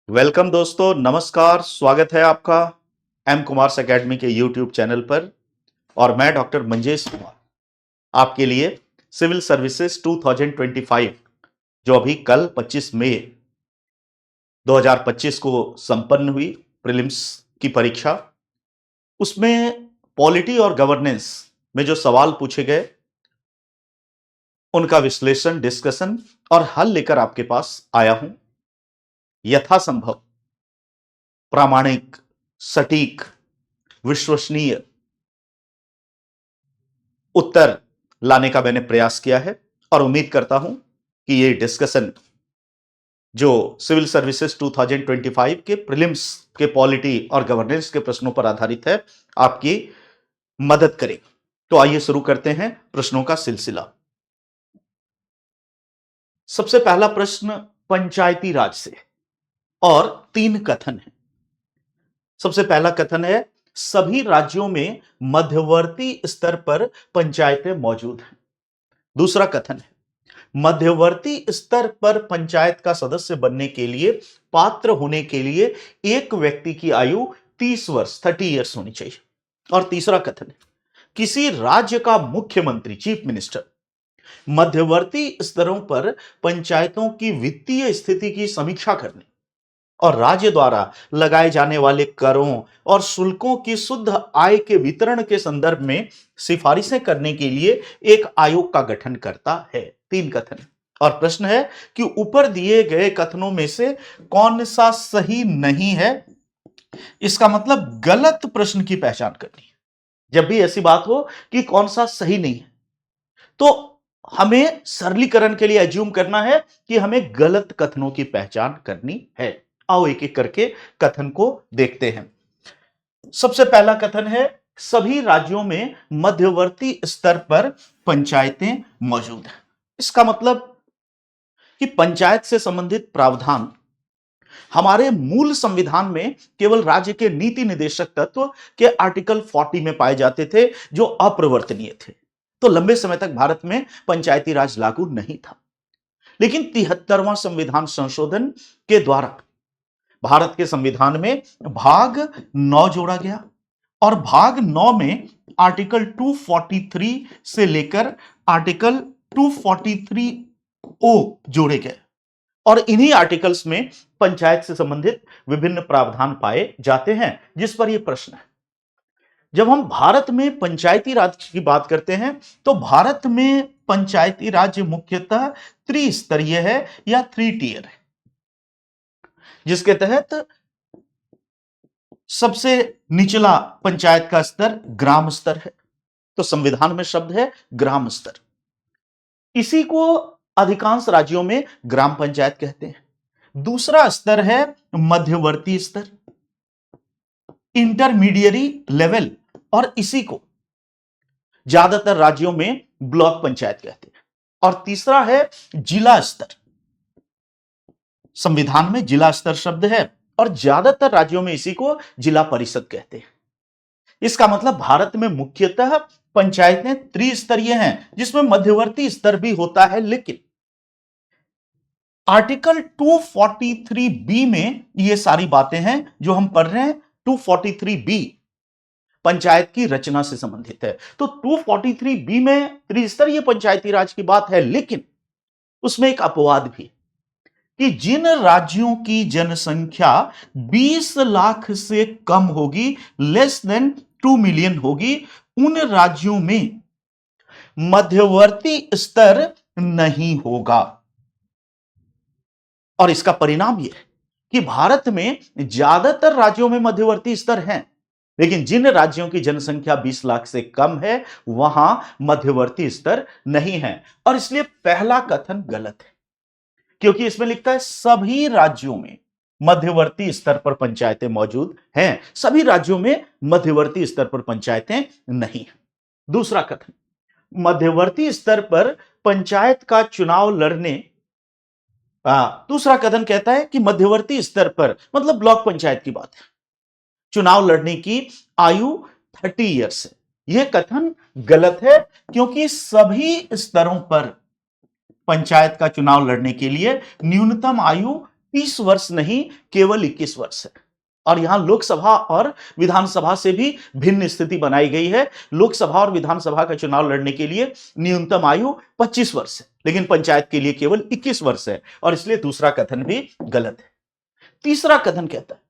Welcome दोस्तों, नमस्कार। स्वागत है आपका एम कुमार एकेडमी के यूट्यूब चैनल पर। और मैं डॉक्टर मंजेश कुमार आपके लिए सिविल सर्विसेज 2025 जो अभी कल 25 मई 2025 को संपन्न हुई प्रीलिम्स की परीक्षा, उसमें पॉलिटी और गवर्नेंस में जो सवाल पूछे गए उनका विश्लेषण, डिस्कशन और हल लेकर आपके पास आया हूं। यथासंभव प्रामाणिक, सटीक, विश्वसनीय उत्तर लाने का मैंने प्रयास किया है और उम्मीद करता हूं कि ये डिस्कशन जो सिविल सर्विसेज 2025 के प्रीलिम्स के पॉलिटी और गवर्नेंस के प्रश्नों पर आधारित है, आपकी मदद करेगा। तो आइए शुरू करते हैं प्रश्नों का सिलसिला। सबसे पहला प्रश्न पंचायती राज से और 3 कथन है। सबसे पहला कथन है, सभी राज्यों में मध्यवर्ती स्तर पर पंचायतें मौजूद हैं। दूसरा कथन है, मध्यवर्ती स्तर पर पंचायत का सदस्य बनने के लिए, पात्र होने के लिए एक व्यक्ति की आयु 30 वर्ष 30 ईयर्स होनी चाहिए। और तीसरा कथन है, किसी राज्य का मुख्यमंत्री, चीफ मिनिस्टर, मध्यवर्ती स्तरों पर पंचायतों की वित्तीय स्थिति की समीक्षा करने और राज्य द्वारा लगाए जाने वाले करों और शुल्कों की शुद्ध आय के वितरण के संदर्भ में सिफारिशें करने के लिए एक आयोग का गठन करता है। 3 कथन है। और प्रश्न है कि ऊपर दिए गए कथनों में से कौन सा सही नहीं है। इसका मतलब गलत प्रश्न की पहचान करनी है। जब भी ऐसी बात हो कि कौन सा सही नहीं है, तो हमें सरलीकरण के लिए एज्यूम करना है कि हमें गलत कथनों की पहचान करनी है। आओ एक एक करके कथन को देखते हैं। सबसे पहला कथन है, सभी राज्यों में मध्यवर्ती स्तर पर पंचायतें मौजूद हैं। इसका मतलब कि पंचायत से संबंधित प्रावधान हमारे मूल संविधान में केवल राज्य के नीति निर्देशक तत्व के आर्टिकल 40 में पाए जाते थे, जो अपरिवर्तनीय थे। तो लंबे समय तक भारत में पंचायती राज लागू नहीं था। लेकिन 73वां संविधान संशोधन के द्वारा भारत के संविधान में भाग 9 जोड़ा गया और भाग 9 में आर्टिकल 243 से लेकर आर्टिकल 243 ओ जोड़े गए और इन्हीं आर्टिकल्स में पंचायत से संबंधित विभिन्न प्रावधान पाए जाते हैं, जिस पर यह प्रश्न है। जब हम भारत में पंचायती राज की बात करते हैं तो भारत में पंचायती राज मुख्यतः त्रिस्तरीय है या 3 टियर है, जिसके तहत सबसे निचला पंचायत का स्तर ग्राम स्तर है। तो संविधान में शब्द है ग्राम स्तर। इसी को अधिकांश राज्यों में ग्राम पंचायत कहते हैं। दूसरा स्तर है मध्यवर्ती स्तर, इंटरमीडिएरी लेवल, और इसी को ज्यादातर राज्यों में ब्लॉक पंचायत कहते हैं। और तीसरा है जिला स्तर। संविधान में जिला स्तर शब्द है और ज्यादातर राज्यों में इसी को जिला परिषद कहते हैं। इसका मतलब भारत में मुख्यतः पंचायतें त्रिस्तरीय हैं, जिसमें मध्यवर्ती स्तर भी होता है। लेकिन आर्टिकल 243 बी में ये सारी बातें हैं जो हम पढ़ रहे हैं। 243 बी पंचायत की रचना से संबंधित है। तो 243 बी में त्रिस्तरीय पंचायती राज की बात है, लेकिन उसमें एक अपवाद भी कि जिन राज्यों की जनसंख्या 20 लाख से कम होगी, लेस देन 2 मिलियन होगी, उन राज्यों में मध्यवर्ती स्तर नहीं होगा। और इसका परिणाम यह है कि भारत में ज्यादातर राज्यों में मध्यवर्ती स्तर हैं, लेकिन जिन राज्यों की जनसंख्या 20 लाख से कम है वहां मध्यवर्ती स्तर नहीं है। और इसलिए पहला कथन गलत है, क्योंकि इसमें लिखता है सभी राज्यों में मध्यवर्ती स्तर पर पंचायतें मौजूद हैं। सभी राज्यों में मध्यवर्ती स्तर पर पंचायतें नहीं हैं। दूसरा कथन, मध्यवर्ती स्तर पर पंचायत का चुनाव लड़ने दूसरा कथन कहता है कि मध्यवर्ती स्तर पर, मतलब ब्लॉक पंचायत की बात है, चुनाव लड़ने की आयु 30 ईयर्स है। यह कथन गलत है, क्योंकि सभी स्तरों पर पंचायत का चुनाव लड़ने के लिए न्यूनतम आयु 30 वर्ष नहीं, केवल 21 वर्ष है। और यहां लोकसभा और विधानसभा से भी भिन्न स्थिति बनाई गई है। लोकसभा और विधानसभा का चुनाव लड़ने के लिए न्यूनतम आयु 25 वर्ष है, लेकिन पंचायत के लिए केवल 21 वर्ष है, और इसलिए दूसरा कथन भी गलत है। तीसरा कथन कहता है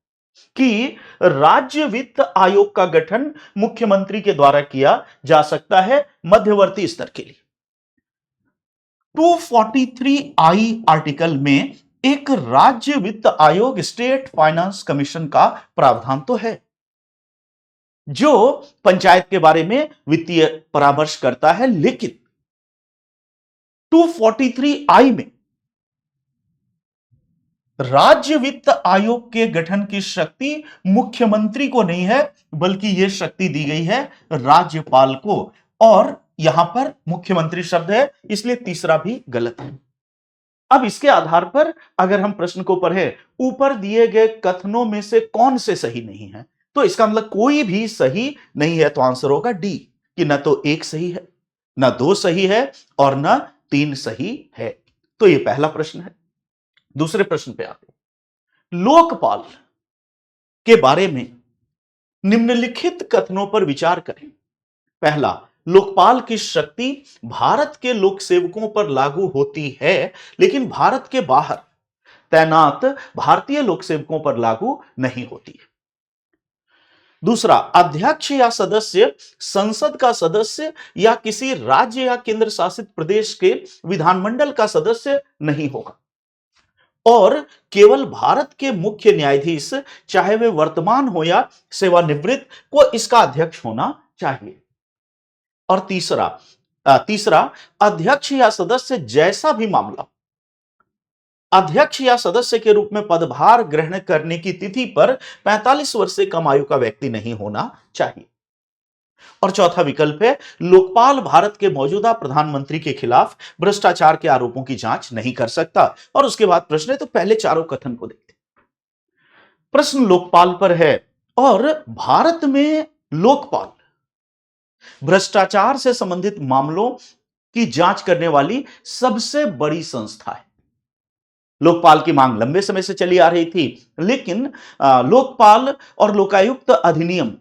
कि राज्य वित्त आयोग का गठन मुख्यमंत्री के द्वारा किया जा सकता है मध्यवर्ती स्तर के लिए। 243I आर्टिकल में एक राज्य वित्त आयोग, स्टेट फाइनेंस कमीशन का प्रावधान तो है, जो पंचायत के बारे में वित्तीय परामर्श करता है, लेकिन 243I में राज्य वित्त आयोग के गठन की शक्ति मुख्यमंत्री को नहीं है, बल्कि यह शक्ति दी गई है राज्यपाल को, और यहां पर मुख्यमंत्री शब्द है, इसलिए तीसरा भी गलत है। अब इसके आधार पर अगर हम प्रश्न को पढ़े, ऊपर दिए गए कथनों में से कौन से सही नहीं है, तो इसका मतलब कोई भी सही नहीं है, तो आंसर होगा डी, कि न तो एक सही है, न दो सही है, और न तीन सही है। तो यह पहला प्रश्न है। दूसरे प्रश्न पे आते हैं। लोकपाल के बारे में निम्नलिखित कथनों पर विचार करें। पहला, लोकपाल की शक्ति भारत के लोक सेवकों पर लागू होती है, लेकिन भारत के बाहर तैनात भारतीय लोक सेवकों पर लागू नहीं होती है। दूसरा, अध्यक्ष या सदस्य संसद का सदस्य या किसी राज्य या केंद्र शासित प्रदेश के विधानमंडल का सदस्य नहीं होगा, और केवल भारत के मुख्य न्यायाधीश, चाहे वे वर्तमान हो या सेवानिवृत्त, को इसका अध्यक्ष होना चाहिए। और तीसरा, अध्यक्ष या सदस्य जैसा भी मामला, अध्यक्ष या सदस्य के रूप में पदभार ग्रहण करने की तिथि पर 45 वर्ष से कम आयु का व्यक्ति नहीं होना चाहिए। और चौथा विकल्प है, लोकपाल भारत के मौजूदा प्रधानमंत्री के खिलाफ भ्रष्टाचार के आरोपों की जांच नहीं कर सकता। और उसके बाद प्रश्न है, तो पहले चारों कथन को देखते हैं। प्रश्न लोकपाल पर है, और भारत में लोकपाल भ्रष्टाचार से संबंधित मामलों की जांच करने वाली सबसे बड़ी संस्था है। लोकपाल की मांग लंबे समय से चली आ रही थी, लेकिन लोकपाल और लोकायुक्त अधिनियम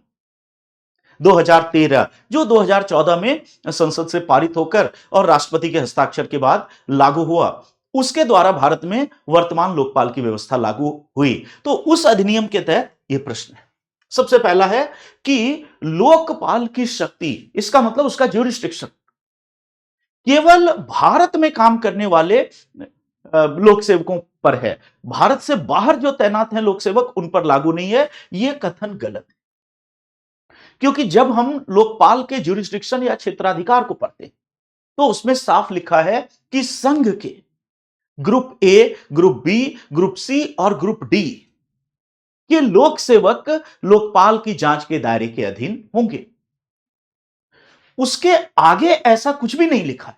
2013, जो 2014 में संसद से पारित होकर और राष्ट्रपति के हस्ताक्षर के बाद लागू हुआ, उसके द्वारा भारत में वर्तमान लोकपाल की व्यवस्था लागू हुई। तो उस अधिनियम के तहत यह प्रश्न है। सबसे पहला है कि लोकपाल की शक्ति, इसका मतलब उसका ज्यूरिस्डिक्शन केवल भारत में काम करने वाले लोक सेवकों पर है, भारत से बाहर जो तैनात हैं लोक सेवक, उन पर लागू नहीं है। यह कथन गलत है, क्योंकि जब हम लोकपाल के ज्यूरिस्डिक्शन या क्षेत्राधिकार को पढ़ते हैं, तो उसमें साफ लिखा है कि संघ के group A, group B, group C और ग्रुप डी के लोक सेवक लोकपाल की जांच के दायरे के अधीन होंगे। उसके आगे ऐसा कुछ भी नहीं लिखा है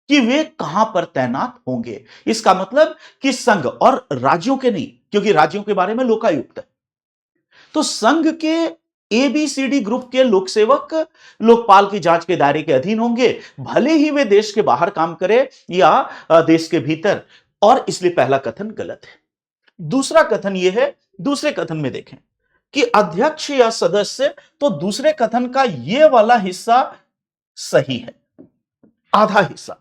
कि वे कहां पर तैनात होंगे। इसका मतलब कि संघ और राज्यों के नहीं, क्योंकि राज्यों के बारे में लोकायुक्त है। तो संघ के ABCD ग्रुप के लोक सेवक लोकपाल की जांच के दायरे के अधीन होंगे, भले ही वे देश के बाहर काम करें या देश के भीतर, और इसलिए पहला कथन गलत है। दूसरा कथन यह है, दूसरे कथन में देखें कि अध्यक्ष या सदस्य, तो दूसरे कथन का यह वाला हिस्सा सही है, आधा हिस्सा,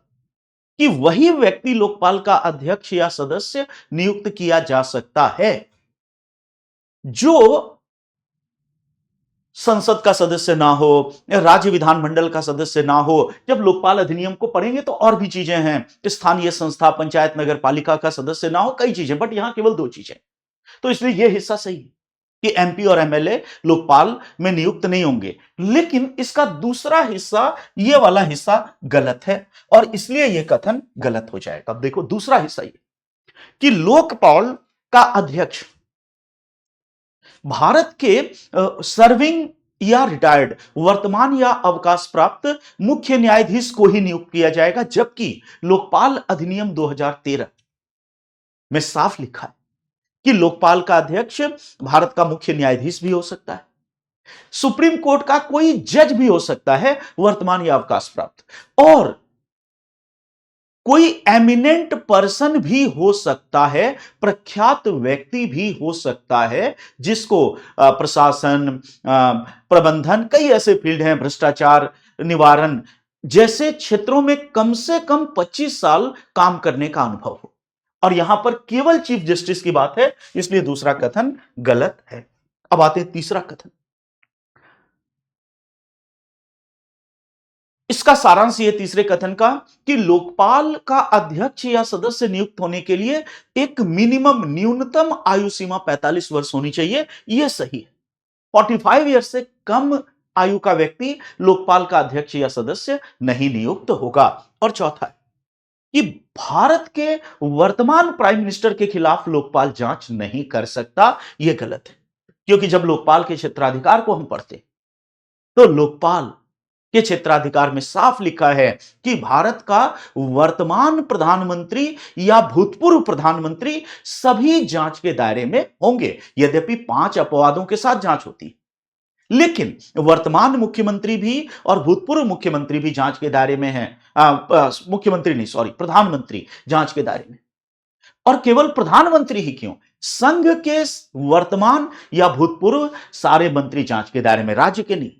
कि वही व्यक्ति लोकपाल का अध्यक्ष या सदस्य नियुक्त किया जा सकता है जो संसद का सदस्य ना हो, राज्य विधानमंडल का सदस्य ना हो। जब लोकपाल अधिनियम को पढ़ेंगे तो और भी चीजें हैं, स्थानीय संस्था, पंचायत, नगर पालिका का सदस्य ना हो, कई चीजें, बट यहां केवल दो चीजें। तो इसलिए यह हिस्सा सही है कि MP और MLA लोकपाल में नियुक्त नहीं होंगे, लेकिन इसका दूसरा हिस्सा, यह वाला हिस्सा गलत है, और इसलिए यह कथन गलत हो जाएगा। अब देखो दूसरा हिस्सा यह कि लोकपाल का अध्यक्ष भारत के सर्विंग या रिटायर्ड, वर्तमान या अवकाश प्राप्त मुख्य न्यायाधीश को ही नियुक्त किया जाएगा, जबकि लोकपाल अधिनियम 2013 में साफ लिखा है कि लोकपाल का अध्यक्ष भारत का मुख्य न्यायाधीश भी हो सकता है, सुप्रीम कोर्ट का कोई जज भी हो सकता है, वर्तमान या अवकाश प्राप्त, और कोई एमिनेंट पर्सन भी हो सकता है, प्रख्यात व्यक्ति भी हो सकता है, जिसको प्रशासन, प्रबंधन, कई ऐसे फील्ड हैं, भ्रष्टाचार निवारण जैसे क्षेत्रों में कम से कम 25 साल काम करने का अनुभव हो। और यहां पर केवल चीफ जस्टिस की बात है, इसलिए दूसरा कथन गलत है। अब आते हैं तीसरा कथन। इसका सारांश ये तीसरे कथन का कि लोकपाल का अध्यक्ष या सदस्य नियुक्त होने के लिए एक मिनिमम, न्यूनतम आयु सीमा 45 वर्ष होनी चाहिए, यह सही है। 45 ईयर्स से कम आयु का व्यक्ति लोकपाल का अध्यक्ष या सदस्य नहीं नियुक्त होगा। और चौथा है कि भारत के वर्तमान प्राइम मिनिस्टर के खिलाफ लोकपाल जांच नहीं कर सकता, यह गलत है। क्योंकि जब लोकपाल के क्षेत्राधिकार को हम पढ़ते तो लोकपाल के क्षेत्राधिकार में साफ लिखा है कि भारत का वर्तमान प्रधानमंत्री या भूतपूर्व प्रधानमंत्री सभी जांच के दायरे में होंगे। यद्यपि 5 अपवादों के साथ जांच होती है, लेकिन वर्तमान मुख्यमंत्री भी और भूतपूर्व मुख्यमंत्री भी जांच के दायरे में हैं। मुख्यमंत्री नहीं, सॉरी, प्रधानमंत्री जांच के दायरे में। और केवल प्रधानमंत्री ही क्यों, संघ के वर्तमान या भूतपूर्व सारे मंत्री जांच के दायरे में, राज्य के नहीं,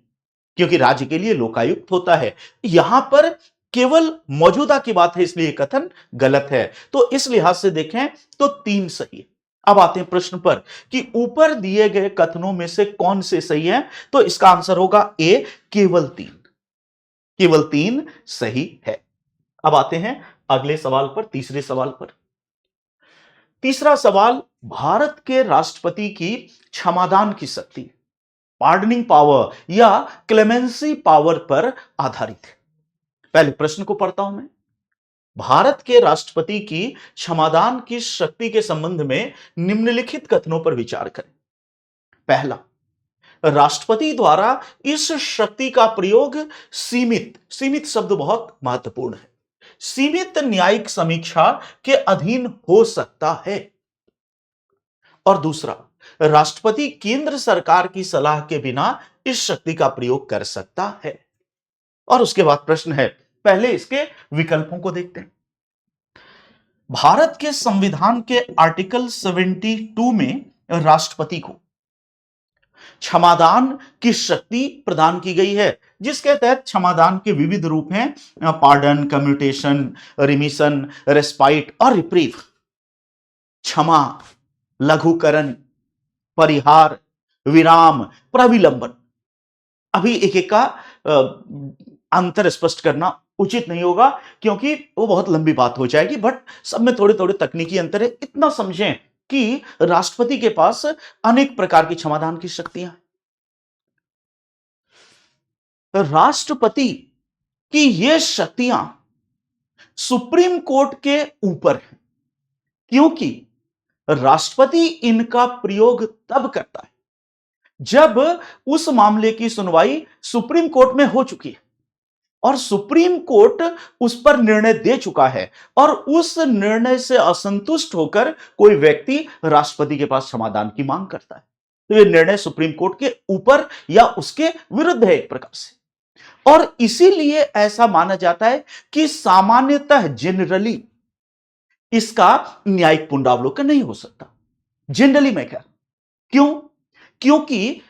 क्योंकि राज्य के लिए लोकायुक्त होता है। यहां पर केवल मौजूदा की बात है, इसलिए कथन गलत है। तो इस लिहाज से देखें तो 3 सही है। अब आते हैं प्रश्न पर कि ऊपर दिए गए कथनों में से कौन से सही है। तो इसका आंसर होगा ए, केवल 3। केवल 3 सही है। अब आते हैं अगले सवाल पर, तीसरे सवाल पर। तीसरा सवाल भारत के राष्ट्रपति की क्षमादान की शक्ति, पार्डनिंग पावर या क्लेमेंसी पावर पर आधारित है। पहले प्रश्न को पढ़ता हूं मैं। भारत के राष्ट्रपति की क्षमादान की शक्ति के संबंध में निम्नलिखित कथनों पर विचार करें। पहला, राष्ट्रपति द्वारा इस शक्ति का प्रयोग सीमित, सीमित शब्द बहुत महत्वपूर्ण है, सीमित न्यायिक समीक्षा के अधीन हो सकता है। और दूसरा, राष्ट्रपति केंद्र सरकार की सलाह के बिना इस शक्ति का प्रयोग कर सकता है। और उसके बाद प्रश्न है, पहले इसके विकल्पों को देखते हैं। भारत के संविधान के आर्टिकल 72 में राष्ट्रपति को क्षमादान की शक्ति प्रदान की गई है, जिसके तहत क्षमादान के विविध रूप हैं, पार्डन, कम्यूटेशन, रिमिशन, रेस्पाइट और रिप्रीव। क्षमा, लघुकरण, परिहार, विराम, प्रविलंबन। अभी एक एक का अंतर स्पष्ट करना उचित नहीं होगा, क्योंकि वो बहुत लंबी बात हो जाएगी, बट सब में थोड़े थोड़े तकनीकी अंतर है। इतना समझें कि राष्ट्रपति के पास अनेक प्रकार की क्षमादान की शक्तियां हैं। राष्ट्रपति की ये शक्तियां सुप्रीम कोर्ट के ऊपर हैं, क्योंकि राष्ट्रपति इनका प्रयोग तब करता है जब उस मामले की सुनवाई सुप्रीम कोर्ट में हो चुकी है और सुप्रीम कोर्ट उस पर निर्णय दे चुका है, और उस निर्णय से असंतुष्ट होकर कोई व्यक्ति राष्ट्रपति के पास क्षमादान की मांग करता है। तो यह निर्णय सुप्रीम कोर्ट के ऊपर या उसके विरुद्ध है एक प्रकार से। और इसीलिए ऐसा माना जाता है कि सामान्यतः, जनरली, इसका न्यायिक पुनरावलोकन नहीं हो सकता। जनरली मैं क्या, क्यों? क्योंकि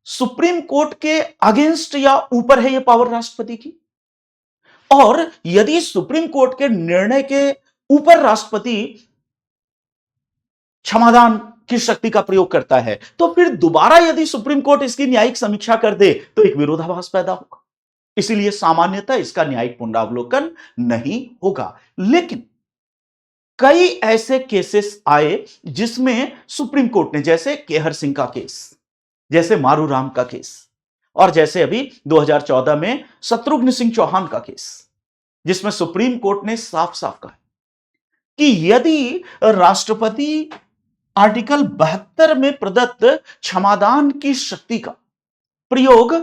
सुप्रीम कोर्ट के अगेंस्ट या ऊपर है यह पावर राष्ट्रपति की, और यदि सुप्रीम कोर्ट के निर्णय के ऊपर राष्ट्रपति क्षमादान की शक्ति का प्रयोग करता है, तो फिर दोबारा यदि सुप्रीम कोर्ट इसकी न्यायिक समीक्षा कर दे तो एक विरोधाभास पैदा होगा। इसीलिए सामान्यतः इसका न्यायिक पुनरावलोकन नहीं होगा। लेकिन कई ऐसे केसेस आए जिसमें सुप्रीम कोर्ट ने, जैसे केहर सिंह का केस, जैसे मारूराम का केस, और जैसे अभी 2014 में शत्रुघ्न सिंह चौहान का केस, जिसमें सुप्रीम कोर्ट ने साफ साफ कहा कि यदि राष्ट्रपति आर्टिकल 72 में प्रदत्त क्षमादान की शक्ति का प्रयोग,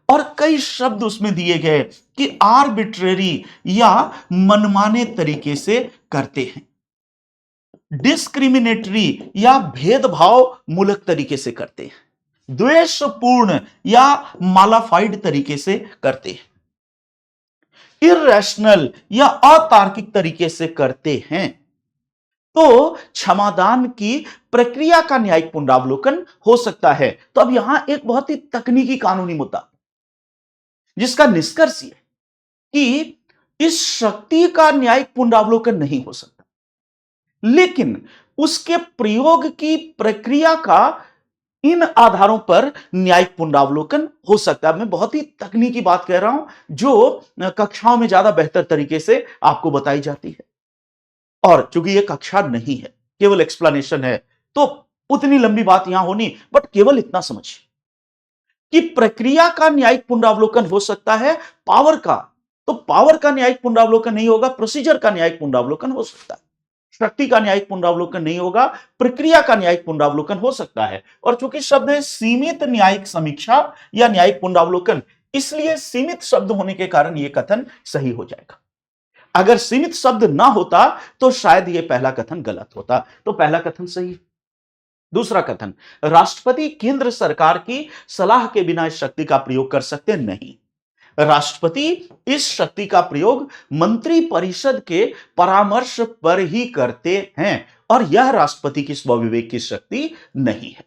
और कई शब्द उसमें दिए गए कि आर्बिट्रेरी या मनमाने तरीके से करते हैं, डिस्क्रिमिनेटरी या भेदभाव मूलक तरीके से करते हैं, द्वेषपूर्ण या मालाफाइड तरीके से करते हैं, इररेशनल या अतार्किक तरीके से करते हैं, तो क्षमादान की प्रक्रिया का न्यायिक पुनरावलोकन हो सकता है। तो अब यहां एक बहुत ही तकनीकी कानूनी मुद्दा, जिसका निष्कर्ष ये कि इस शक्ति का न्यायिक पुनरावलोकन नहीं हो सकता, लेकिन उसके प्रयोग की प्रक्रिया का इन आधारों पर न्यायिक पुनरावलोकन हो सकता है। मैं बहुत ही तकनीकी बात कह रहा हूं, जो कक्षाओं में ज्यादा बेहतर तरीके से आपको बताई जाती है। और चूंकि ये कक्षा नहीं है, केवल एक्सप्लेनेशन है, तो उतनी लंबी बात यहां होनी, बट केवल इतना समझिए कि प्रक्रिया का न्यायिक पुनरावलोकन हो सकता है, पावर का तो पावर का न्यायिक पुनरावलोकन नहीं होगा, प्रोसीजर का न्यायिक पुनरावलोकन हो सकता है। शक्ति का न्यायिक पुनरावलोकन नहीं होगा, प्रक्रिया का न्यायिक पुनरावलोकन हो सकता है। और चूंकि शब्द है सीमित न्यायिक समीक्षा या न्यायिक पुनरावलोकन, इसलिए सीमित शब्द होने के कारण यह कथन सही हो जाएगा। अगर सीमित शब्द ना होता तो शायद यह पहला कथन गलत होता। तो पहला कथन सही है। दूसरा कथन, राष्ट्रपति केंद्र सरकार की सलाह के बिना इस शक्ति का प्रयोग कर सकते नहीं। राष्ट्रपति इस शक्ति का प्रयोग मंत्री परिषद के परामर्श पर ही करते हैं, और यह राष्ट्रपति की स्वविवेक की शक्ति नहीं है।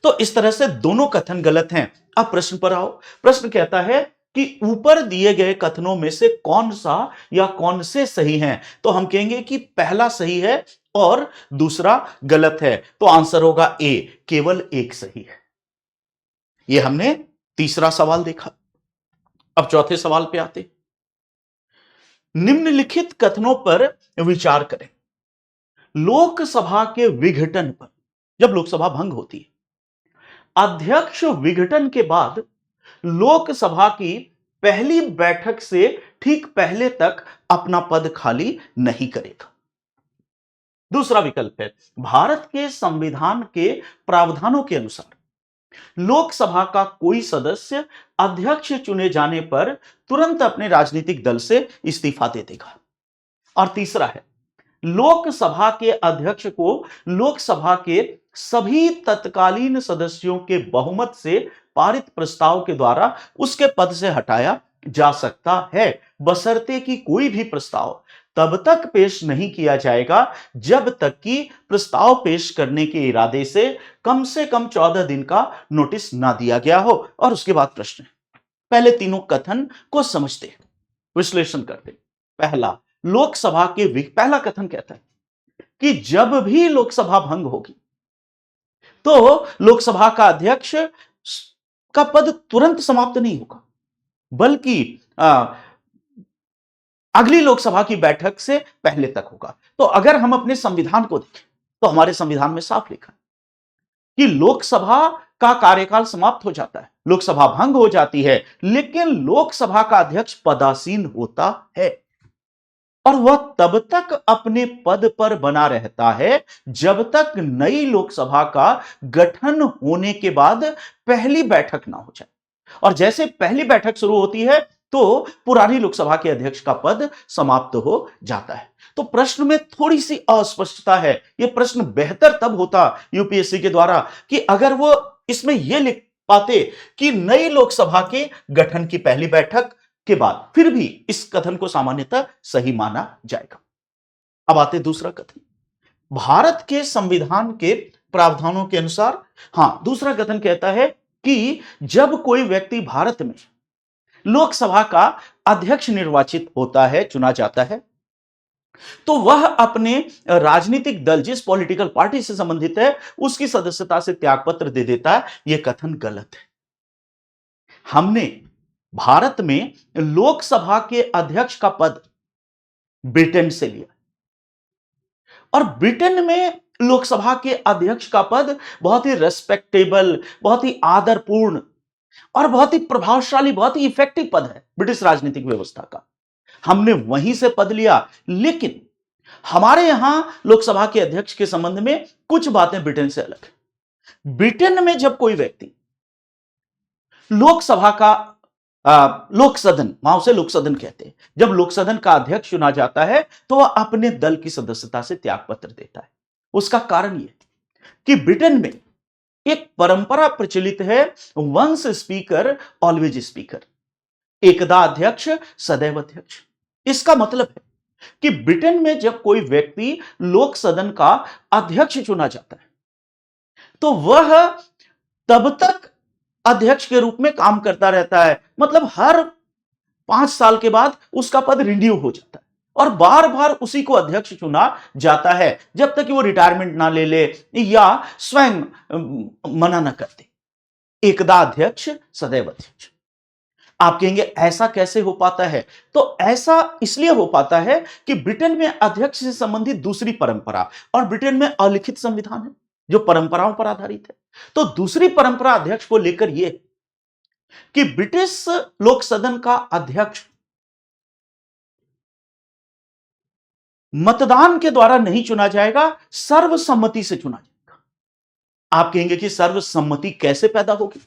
तो इस तरह से दोनों कथन गलत हैं। अब प्रश्न पर आओ। प्रश्न कहता है कि ऊपर दिए गए कथनों में से कौन सा या कौन से सही हैं? तो हम कहेंगे कि पहला सही है और दूसरा गलत है। तो आंसर होगा ए, केवल एक सही है। यह हमने तीसरा सवाल देखा। अब चौथे सवाल पे आते। निम्नलिखित कथनों पर विचार करें। लोकसभा के विघटन पर, जब लोकसभा भंग होती है, अध्यक्ष विघटन के बाद लोकसभा की पहली बैठक से ठीक पहले तक अपना पद खाली नहीं करेगा। दूसरा विकल्प है, भारत के संविधान के प्रावधानों के अनुसार लोकसभा का कोई सदस्य अध्यक्ष चुने जाने पर तुरंत अपने राजनीतिक दल से इस्तीफा दे देगा। और तीसरा है, लोकसभा के अध्यक्ष को लोकसभा के सभी तत्कालीन सदस्यों के बहुमत से पारित प्रस्ताव के द्वारा उसके पद से हटाया जा सकता है, बशर्ते कि कोई भी प्रस्ताव तब तक पेश नहीं किया जाएगा जब तक कि प्रस्ताव पेश करने के इरादे से कम 14 दिन का नोटिस ना दिया गया हो। और उसके बाद प्रश्न है, पहले तीनों कथन को समझते हैं, विश्लेषण करते हैं। पहला, लोकसभा के पहला कथन कहता है कि जब भी लोकसभा भंग होगी तो लोकसभा का अध्यक्ष का पद तुरंत समाप्त नहीं होगा, बल्कि अगली लोकसभा की बैठक से पहले तक होगा। तो अगर हम अपने संविधान को देखें तो हमारे संविधान में साफ लिखा है कि लोकसभा का कार्यकाल समाप्त हो जाता है, लोकसभा भंग हो जाती है, लेकिन लोकसभा का अध्यक्ष पदासीन होता है और वह तब तक अपने पद पर बना रहता है जब तक नई लोकसभा का गठन होने के बाद पहली बैठक ना हो जाए। और जैसे पहली बैठक शुरू होती है तो पुरानी लोकसभा के अध्यक्ष का पद समाप्त हो जाता है। तो प्रश्न में थोड़ी सी अस्पष्टता है। यह प्रश्न बेहतर तब होता यूपीएससी के द्वारा कि अगर वो इसमें यह लिख पाते कि नई लोकसभा के गठन की पहली बैठक के बाद, फिर भी इस कथन को सामान्यतः सही माना जाएगा। अब आते दूसरा कथन, भारत के संविधान के प्रावधानों के अनुसार। हां, दूसरा कथन कहता है कि जब कोई व्यक्ति भारत में लोकसभा का अध्यक्ष निर्वाचित होता है, चुना जाता है, तो वह अपने राजनीतिक दल, जिस पॉलिटिकल पार्टी से संबंधित है, उसकी सदस्यता से त्यागपत्र दे देता है। यह कथन गलत है। हमने भारत में लोकसभा के अध्यक्ष का पद ब्रिटेन से लिया और ब्रिटेन में लोकसभा के अध्यक्ष का पद बहुत ही रेस्पेक्टेबल, बहुत ही आदरपूर्ण और बहुत ही प्रभावशाली, बहुत ही इफेक्टिव पद है ब्रिटिश राजनीतिक व्यवस्था का। हमने वहीं से पद लिया, लेकिन हमारे यहां लोकसभा के अध्यक्ष के संबंध में कुछ बातें ब्रिटेन से अलग है। ब्रिटेन में जब कोई व्यक्ति लोकसभा का लोकसदन, वहां उसे लोकसदन कहते हैं, जब लोकसदन का अध्यक्ष चुना जाता है तो वह अपने दल की सदस्यता से त्यागपत्र देता है। उसका कारण यह कि ब्रिटेन में एक परंपरा प्रचलित है, वंस स्पीकर ऑलवेज स्पीकर, एकदा अध्यक्ष सदैव अध्यक्ष। इसका मतलब है कि ब्रिटेन में जब कोई व्यक्ति लोक सदन का अध्यक्ष चुना जाता है तो वह तब तक अध्यक्ष के रूप में काम करता रहता है, मतलब हर 5 साल के बाद उसका पद रिन्यू हो जाता है और बार बार उसी को अध्यक्ष चुना जाता है जब तक कि वो रिटायरमेंट ना ले ले या स्वयं मना ना कर दे। एकदा अध्यक्ष सदैव अध्यक्ष। आप कहेंगे ऐसा कैसे हो पाता है? तो ऐसा इसलिए हो पाता है कि ब्रिटेन में अध्यक्ष से संबंधित दूसरी परंपरा, और ब्रिटेन में अलिखित संविधान है जो परंपराओं पर आधारित है। तो दूसरी परंपरा अध्यक्ष को लेकर यह कि ब्रिटिश लोक सदन का अध्यक्ष मतदान के द्वारा नहीं चुना जाएगा, सर्वसम्मति से चुना जाएगा। आप कहेंगे कि सर्वसम्मति कैसे पैदा होगी?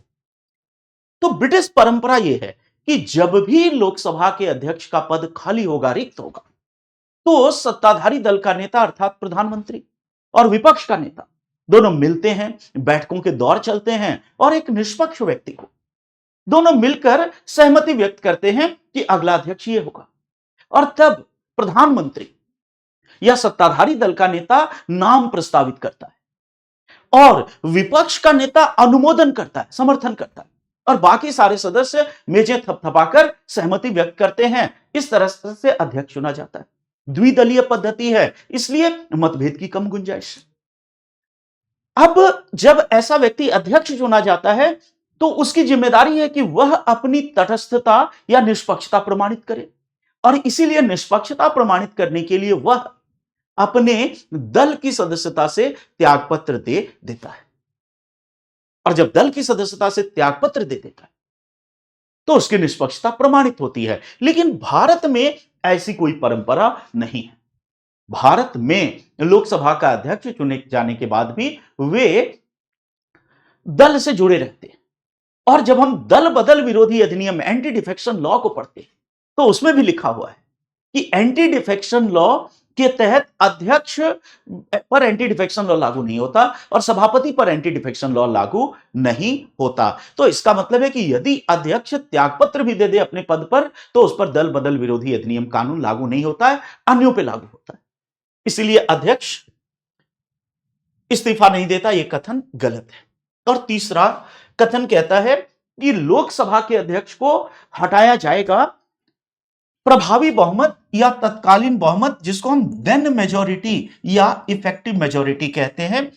तो ब्रिटिश परंपरा यह है कि जब भी लोकसभा के अध्यक्ष का पद खाली होगा, रिक्त होगा, तो सत्ताधारी दल का नेता अर्थात प्रधानमंत्री और विपक्ष का नेता दोनों मिलते हैं, बैठकों के दौर चलते हैं और एक निष्पक्ष व्यक्ति को दोनों मिलकर सहमति व्यक्त करते हैं कि अगला अध्यक्ष ये होगा। और तब प्रधानमंत्री या सत्ताधारी दल का नेता नाम प्रस्तावित करता है और विपक्ष का नेता अनुमोदन करता है, समर्थन करता है, और बाकी सारे सदस्य मेजें थपथपाकर सहमति व्यक्त करते हैं। इस तरह से अध्यक्ष चुना जाता है। द्विदलीय पद्धति है, इसलिए मतभेद की कम गुंजाइश। अब जब ऐसा व्यक्ति अध्यक्ष चुना जाता है तो उसकी जिम्मेदारी है कि वह अपनी तटस्थता या निष्पक्षता प्रमाणित करे, और इसीलिए निष्पक्षता प्रमाणित करने के लिए वह अपने दल की सदस्यता से त्यागपत्र दे देता है। और जब दल की सदस्यता से त्यागपत्र दे देता है तो उसकी निष्पक्षता प्रमाणित होती है। लेकिन भारत में ऐसी कोई परंपरा नहीं है। भारत में लोकसभा का अध्यक्ष चुने जाने के बाद भी वे दल से जुड़े रहते हैं। और जब हम दल बदल विरोधी अधिनियम एंटी डिफेक्शन लॉ को पढ़ते हैं तो उसमें भी लिखा हुआ है कि एंटी डिफेक्शन लॉ के तहत अध्यक्ष पर एंटी डिफेक्शन लॉ लागू नहीं होता और सभापति पर एंटी डिफेक्शन लॉ लागू नहीं होता। तो इसका मतलब है कि यदि अध्यक्ष त्यागपत्र भी दे दे अपने पद पर तो उस पर दल बदल विरोधी अधिनियम कानून लागू नहीं होता है, अन्यों पर लागू होता है। इसीलिए अध्यक्ष इस्तीफा नहीं देता, यह कथन गलत है। और तीसरा कथन कहता है कि लोकसभा के अध्यक्ष को हटाया जाएगा प्रभावी बहुमत या तत्कालीन बहुमत, जिसको हम देन मेजॉरिटी या इफेक्टिव मेजॉरिटी कहते हैं,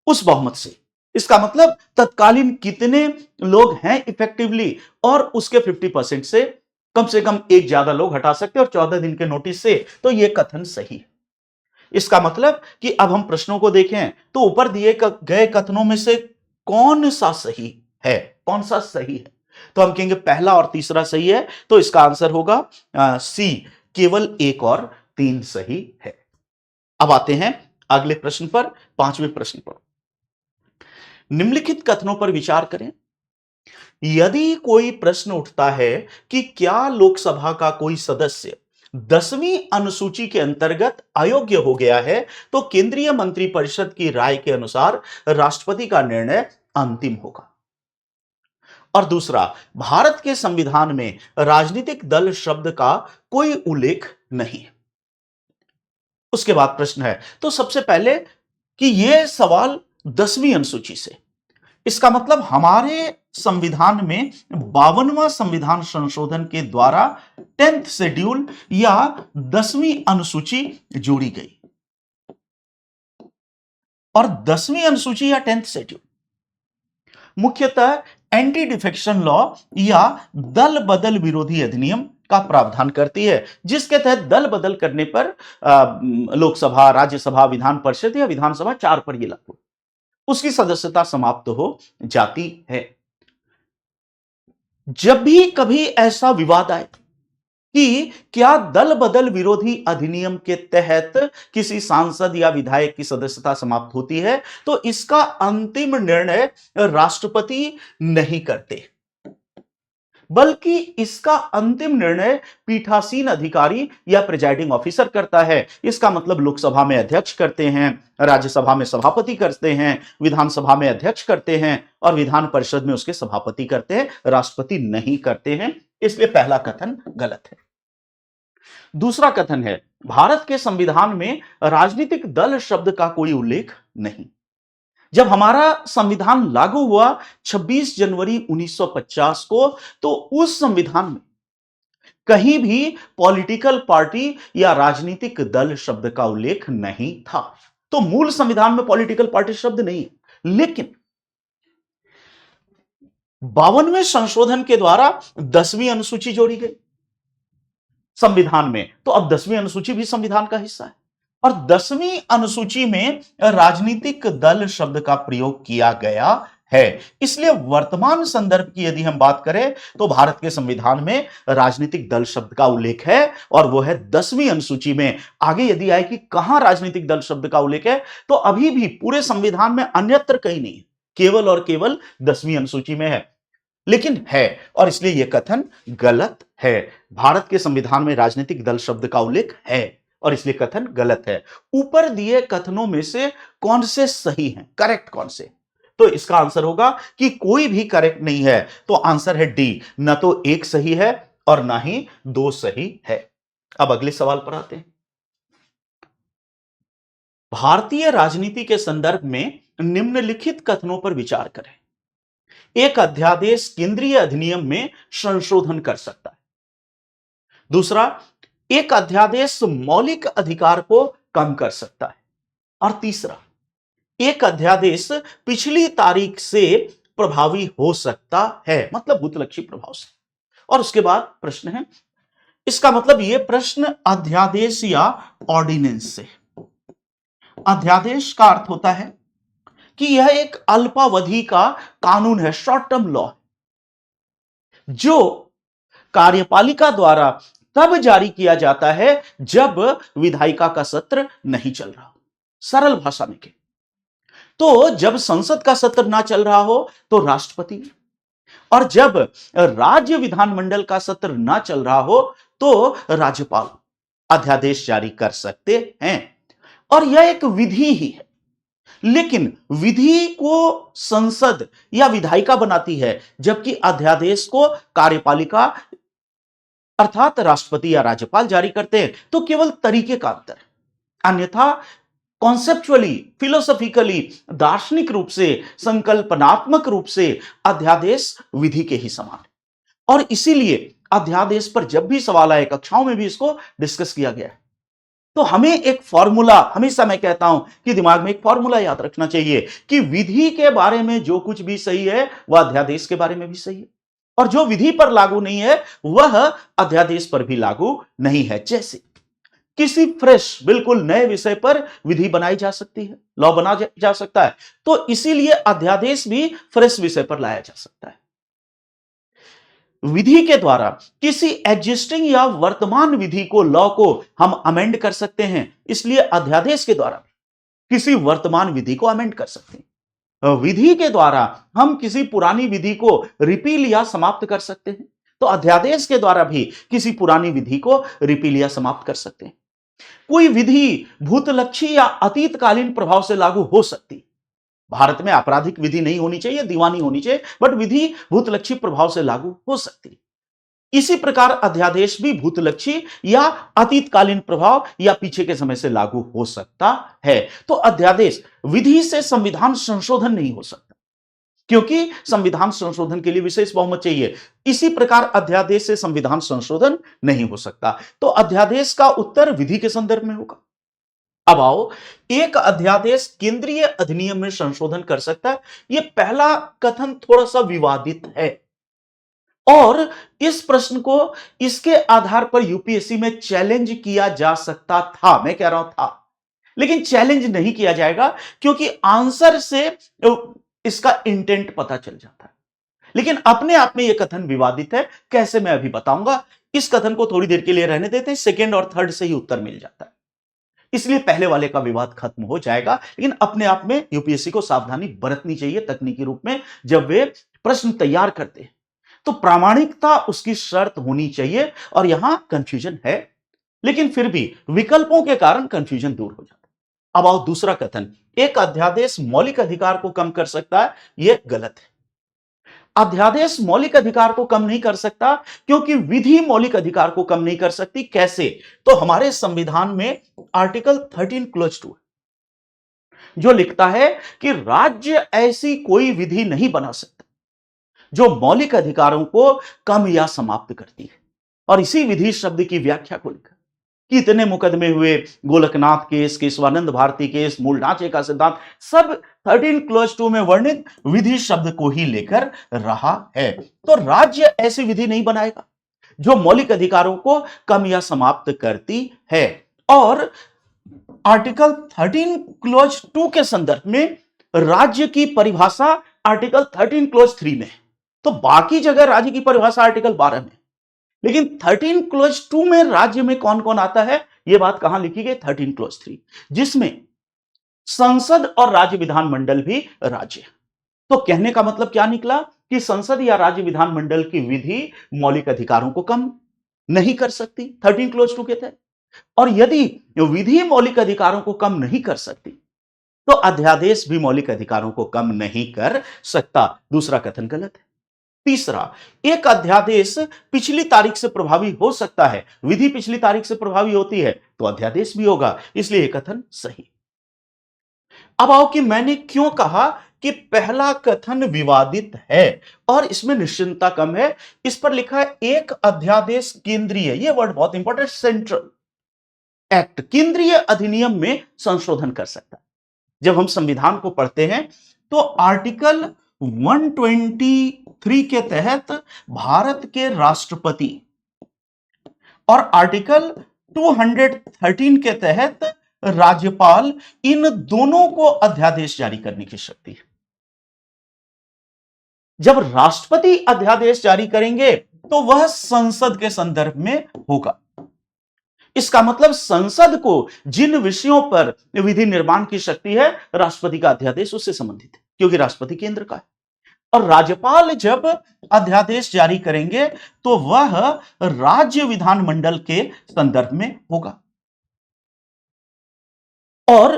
उस बहुमत से। इसका मतलब तत्कालीन कितने लोग हैं इफेक्टिवली, और उसके 50% से कम एक ज्यादा लोग हटा सकते हैं और 14 दिन के नोटिस से। तो यह कथन सही है। इसका मतलब कि अब हम प्रश्नों को देखें तो ऊपर दिए गए कथनों में से कौन सा सही है, कौन सा सही है? तो हम कहेंगे पहला और तीसरा सही है। तो इसका आंसर होगा सी, केवल 1 और 3 सही है। अब आते हैं अगले प्रश्न पर, 5वें प्रश्न पर। निम्नलिखित कथनों पर विचार करें। यदि कोई प्रश्न उठता है कि क्या लोकसभा का कोई सदस्य 10वीं अनुसूची के अंतर्गत अयोग्य हो गया है, तो केंद्रीय मंत्रिपरिषद की राय के अनुसार राष्ट्रपति का निर्णय अंतिम होगा। और दूसरा, भारत के संविधान में राजनीतिक दल शब्द का कोई उल्लेख नहीं है। उसके बाद प्रश्न है, तो सबसे पहले कि यह सवाल 10वीं अनुसूची से, इसका मतलब हमारे संविधान में 52वां संविधान संशोधन के द्वारा 10th शेड्यूल या 10वीं अनुसूची जोड़ी गई। और 10वीं अनुसूची या 10th शेड्यूल मुख्यतः एंटी डिफेक्शन लॉ या दल बदल विरोधी अधिनियम का प्रावधान करती है, जिसके तहत दल बदल करने पर लोकसभा, राज्यसभा, विधान परिषद या विधानसभा 4 पर यह लागू, उसकी सदस्यता समाप्त हो जाती है। जब भी कभी ऐसा विवाद आए कि क्या दल बदल विरोधी अधिनियम के तहत किसी सांसद या विधायक की सदस्यता समाप्त होती है, तो इसका अंतिम निर्णय राष्ट्रपति नहीं करते, बल्कि इसका अंतिम निर्णय पीठासीन अधिकारी या प्रिजाइडिंग ऑफिसर करता है। इसका मतलब लोकसभा में अध्यक्ष करते हैं, राज्यसभा में सभापति करते हैं, विधानसभा में अध्यक्ष करते हैं और विधान परिषद में उसके सभापति करते हैं, राष्ट्रपति नहीं करते हैं। इसलिए पहला कथन गलत है। दूसरा कथन है, भारत के संविधान में राजनीतिक दल शब्द का कोई उल्लेख नहीं। जब हमारा संविधान लागू हुआ 26 जनवरी 1950 को, तो उस संविधान में कहीं भी पॉलिटिकल पार्टी या राजनीतिक दल शब्द का उल्लेख नहीं था। तो मूल संविधान में पॉलिटिकल पार्टी शब्द नहीं है, लेकिन 52वें संशोधन के द्वारा 10वीं अनुसूची जोड़ी गई संविधान में। तो अब 10वीं अनुसूची भी संविधान का हिस्सा है, और 10वीं अनुसूची में राजनीतिक दल शब्द का प्रयोग किया गया है। इसलिए वर्तमान संदर्भ की यदि हम बात करें, तो भारत के संविधान में राजनीतिक दल शब्द का उल्लेख है, और वो है 10वीं अनुसूची में। आगे यदि आए कि कहां राजनीतिक दल शब्द का उल्लेख है, तो अभी भी पूरे संविधान में अन्यत्र कहीं नहीं है, केवल और केवल 10वीं अनुसूची में है। लेकिन है, और इसलिए यह कथन गलत है। भारत के संविधान में राजनीतिक दल शब्द का उल्लेख है, और इसलिए कथन गलत है। ऊपर दिए कथनों में से कौन से सही हैं, करेक्ट कौन से? तो इसका आंसर होगा कि कोई भी करेक्ट नहीं है। तो आंसर है डी, न तो एक सही है और ना ही दो सही है। अब अगले सवाल पर आते हैं। भारतीय राजनीति के संदर्भ में निम्नलिखित कथनों पर विचार करें। एक अध्यादेश केंद्रीय अधिनियम में संशोधन कर सकता है। दूसरा, एक अध्यादेश मौलिक अधिकार को कम कर सकता है। और तीसरा, एक अध्यादेश पिछली तारीख से प्रभावी हो सकता है, मतलब भूतलक्षी प्रभाव से। और उसके बाद प्रश्न है, इसका मतलब यह प्रश्न अध्यादेश या ऑर्डिनेंस से। अध्यादेश का अर्थ होता है कि यह एक अल्पावधि का कानून है, शॉर्ट टर्म लॉ, जो कार्यपालिका द्वारा तब जारी किया जाता है जब विधायिका का सत्र नहीं चल रहा। सरल भाषा में कहें तो जब संसद का सत्र ना चल रहा हो तो राष्ट्रपति, और जब राज्य विधानमंडल का सत्र ना चल रहा हो तो राज्यपाल अध्यादेश जारी कर सकते हैं। और यह एक विधि ही है, लेकिन विधि को संसद या विधायिका बनाती है, जबकि अध्यादेश को कार्यपालिका अर्थात राष्ट्रपति या राज्यपाल जारी करते हैं। तो केवल तरीके का अंतर, अन्यथा कॉन्सेप्चुअली, फिलोसॉफिकली, दार्शनिक रूप से, संकल्पनात्मक रूप से अध्यादेश विधि के ही समान है। और इसीलिए अध्यादेश पर जब भी सवाल आए, कक्षाओं में भी इसको डिस्कस किया गया है। तो हमें एक फॉर्मूला, हमेशा मैं कहता हूं कि दिमाग में एक फॉर्मूला याद रखना चाहिए कि विधि के बारे में जो कुछ भी सही है वह अध्यादेश के बारे में भी सही है, और जो विधि पर लागू नहीं है वह अध्यादेश पर भी लागू नहीं है। जैसे किसी फ्रेश, बिल्कुल नए विषय पर विधि बनाई जा सकती है, लॉ बना जा सकता है, तो इसीलिए अध्यादेश भी फ्रेश विषय पर लाया जा सकता है। विधि के द्वारा किसी एग्जिस्टिंग या वर्तमान विधि को, लॉ को हम अमेंड कर सकते हैं, इसलिए अध्यादेश के द्वारा किसी वर्तमान विधि को अमेंड कर सकते हैं। विधि के द्वारा हम किसी पुरानी विधि को रिपील या समाप्त कर सकते हैं, तो अध्यादेश के द्वारा भी किसी पुरानी विधि को रिपील या समाप्त कर सकते हैं। कोई विधि भूतलक्षी या अतीतकालीन प्रभाव से लागू हो सकती है। भारत में आपराधिक विधि नहीं होनी चाहिए, दीवानी होनी चाहिए, बट विधि भूतलक्षी प्रभाव से लागू हो सकती है। इसी प्रकार अध्यादेश भी भूतलक्षी या अतीतकालीन प्रभाव या पीछे के समय से लागू हो सकता है। तो अध्यादेश विधि से संविधान संशोधन नहीं हो सकता, क्योंकि संविधान संशोधन के लिए विशेष बहुमत चाहिए। इसी प्रकार अध्यादेश से संविधान संशोधन नहीं हो सकता। तो अध्यादेश का उत्तर विधि के संदर्भ में होगा। अब आओ, एक अध्यादेश केंद्रीय अधिनियम में संशोधन कर सकता है। यह पहला कथन थोड़ा सा विवादित है, और इस प्रश्न को इसके आधार पर यूपीएससी में चैलेंज किया जा सकता था। मैं कह रहा हूं था, लेकिन चैलेंज नहीं किया जाएगा, क्योंकि आंसर से इसका इंटेंट पता चल जाता है। लेकिन अपने आप में यह कथन विवादित है। कैसे, मैं अभी बताऊंगा। इस कथन को थोड़ी देर के लिए रहने देते हैं, सेकंड और थर्ड से ही उत्तर मिल जाता है, इसलिए पहले वाले का विवाद खत्म हो जाएगा। लेकिन अपने आप में यूपीएससी को सावधानी बरतनी चाहिए तकनीकी रूप में, जब वे प्रश्न तैयार करते हैं तो प्रामाणिकता उसकी शर्त होनी चाहिए। और यहां कंफ्यूजन है, लेकिन फिर भी विकल्पों के कारण कंफ्यूजन दूर हो जाता है। अब आओ दूसरा कथन, एक अध्यादेश मौलिक अधिकार को कम कर सकता है। यह गलत है। अध्यादेश मौलिक अधिकार को कम नहीं कर सकता, क्योंकि विधि मौलिक अधिकार को कम नहीं कर सकती। कैसे? तो हमारे संविधान में आर्टिकल 13 क्लोज 2 जो लिखता है कि राज्य ऐसी कोई विधि नहीं बना सकता जो मौलिक अधिकारों को कम या समाप्त करती है। और इसी विधि शब्द की व्याख्या को लिखा, कितने मुकदमे हुए, गोलकनाथ केस, केशवानंद भारती केस, मूल ढांचे का सिद्धांत, सब 13 क्लोज 2 में वर्णित विधि शब्द को ही लेकर रहा है। तो राज्य ऐसी विधि नहीं बनाएगा जो मौलिक अधिकारों को कम या समाप्त करती है। और आर्टिकल 13 क्लोज 2 के संदर्भ में राज्य की परिभाषा आर्टिकल 13 क्लोज 3 में, तो बाकी जगह राज्य की परिभाषा आर्टिकल 12 में, लेकिन 13 क्लोज 2 में राज्य में कौन कौन आता है, यह बात कहां लिखी गई? 13 क्लोज 3, जिसमें संसद और राज्य विधानमंडल भी राज्य। तो कहने का मतलब क्या निकला कि संसद या राज्य विधानमंडल की विधि मौलिक अधिकारों को कम नहीं कर सकती 13 क्लोज 2 के तहत। और यदि विधि मौलिक अधिकारों को कम नहीं कर सकती तो अध्यादेश भी मौलिक अधिकारों को कम नहीं कर सकता। दूसरा कथन गलत है। तीसरा, एक अध्यादेश पिछली तारीख से प्रभावी हो सकता है, विधि पिछली तारीख से प्रभावी होती है तो अध्यादेश भी होगा, इसलिए यह कथन सही। अब आओ कि मैंने क्यों कहा कि पहला कथन विवादित है और इसमें निश्चितता कम है। इस पर लिखा है एक अध्यादेश केंद्रीय, यह वर्ड बहुत इंपॉर्टेंट, सेंट्रल एक्ट, केंद्रीय अधिनियम में संशोधन कर सकता है। जब हम संविधान को पढ़ते हैं तो आर्टिकल 123 के तहत भारत के राष्ट्रपति और आर्टिकल 213 के तहत राज्यपाल, इन दोनों को अध्यादेश जारी करने की शक्ति है। जब राष्ट्रपति अध्यादेश जारी करेंगे तो वह संसद के संदर्भ में होगा। इसका मतलब संसद को जिन विषयों पर विधि निर्माण की शक्ति है, राष्ट्रपति का अध्यादेश उससे संबंधित है, क्योंकि राष्ट्रपति केंद्र का है। और राज्यपाल जब अध्यादेश जारी करेंगे तो वह राज्य विधानमंडल के संदर्भ में होगा। और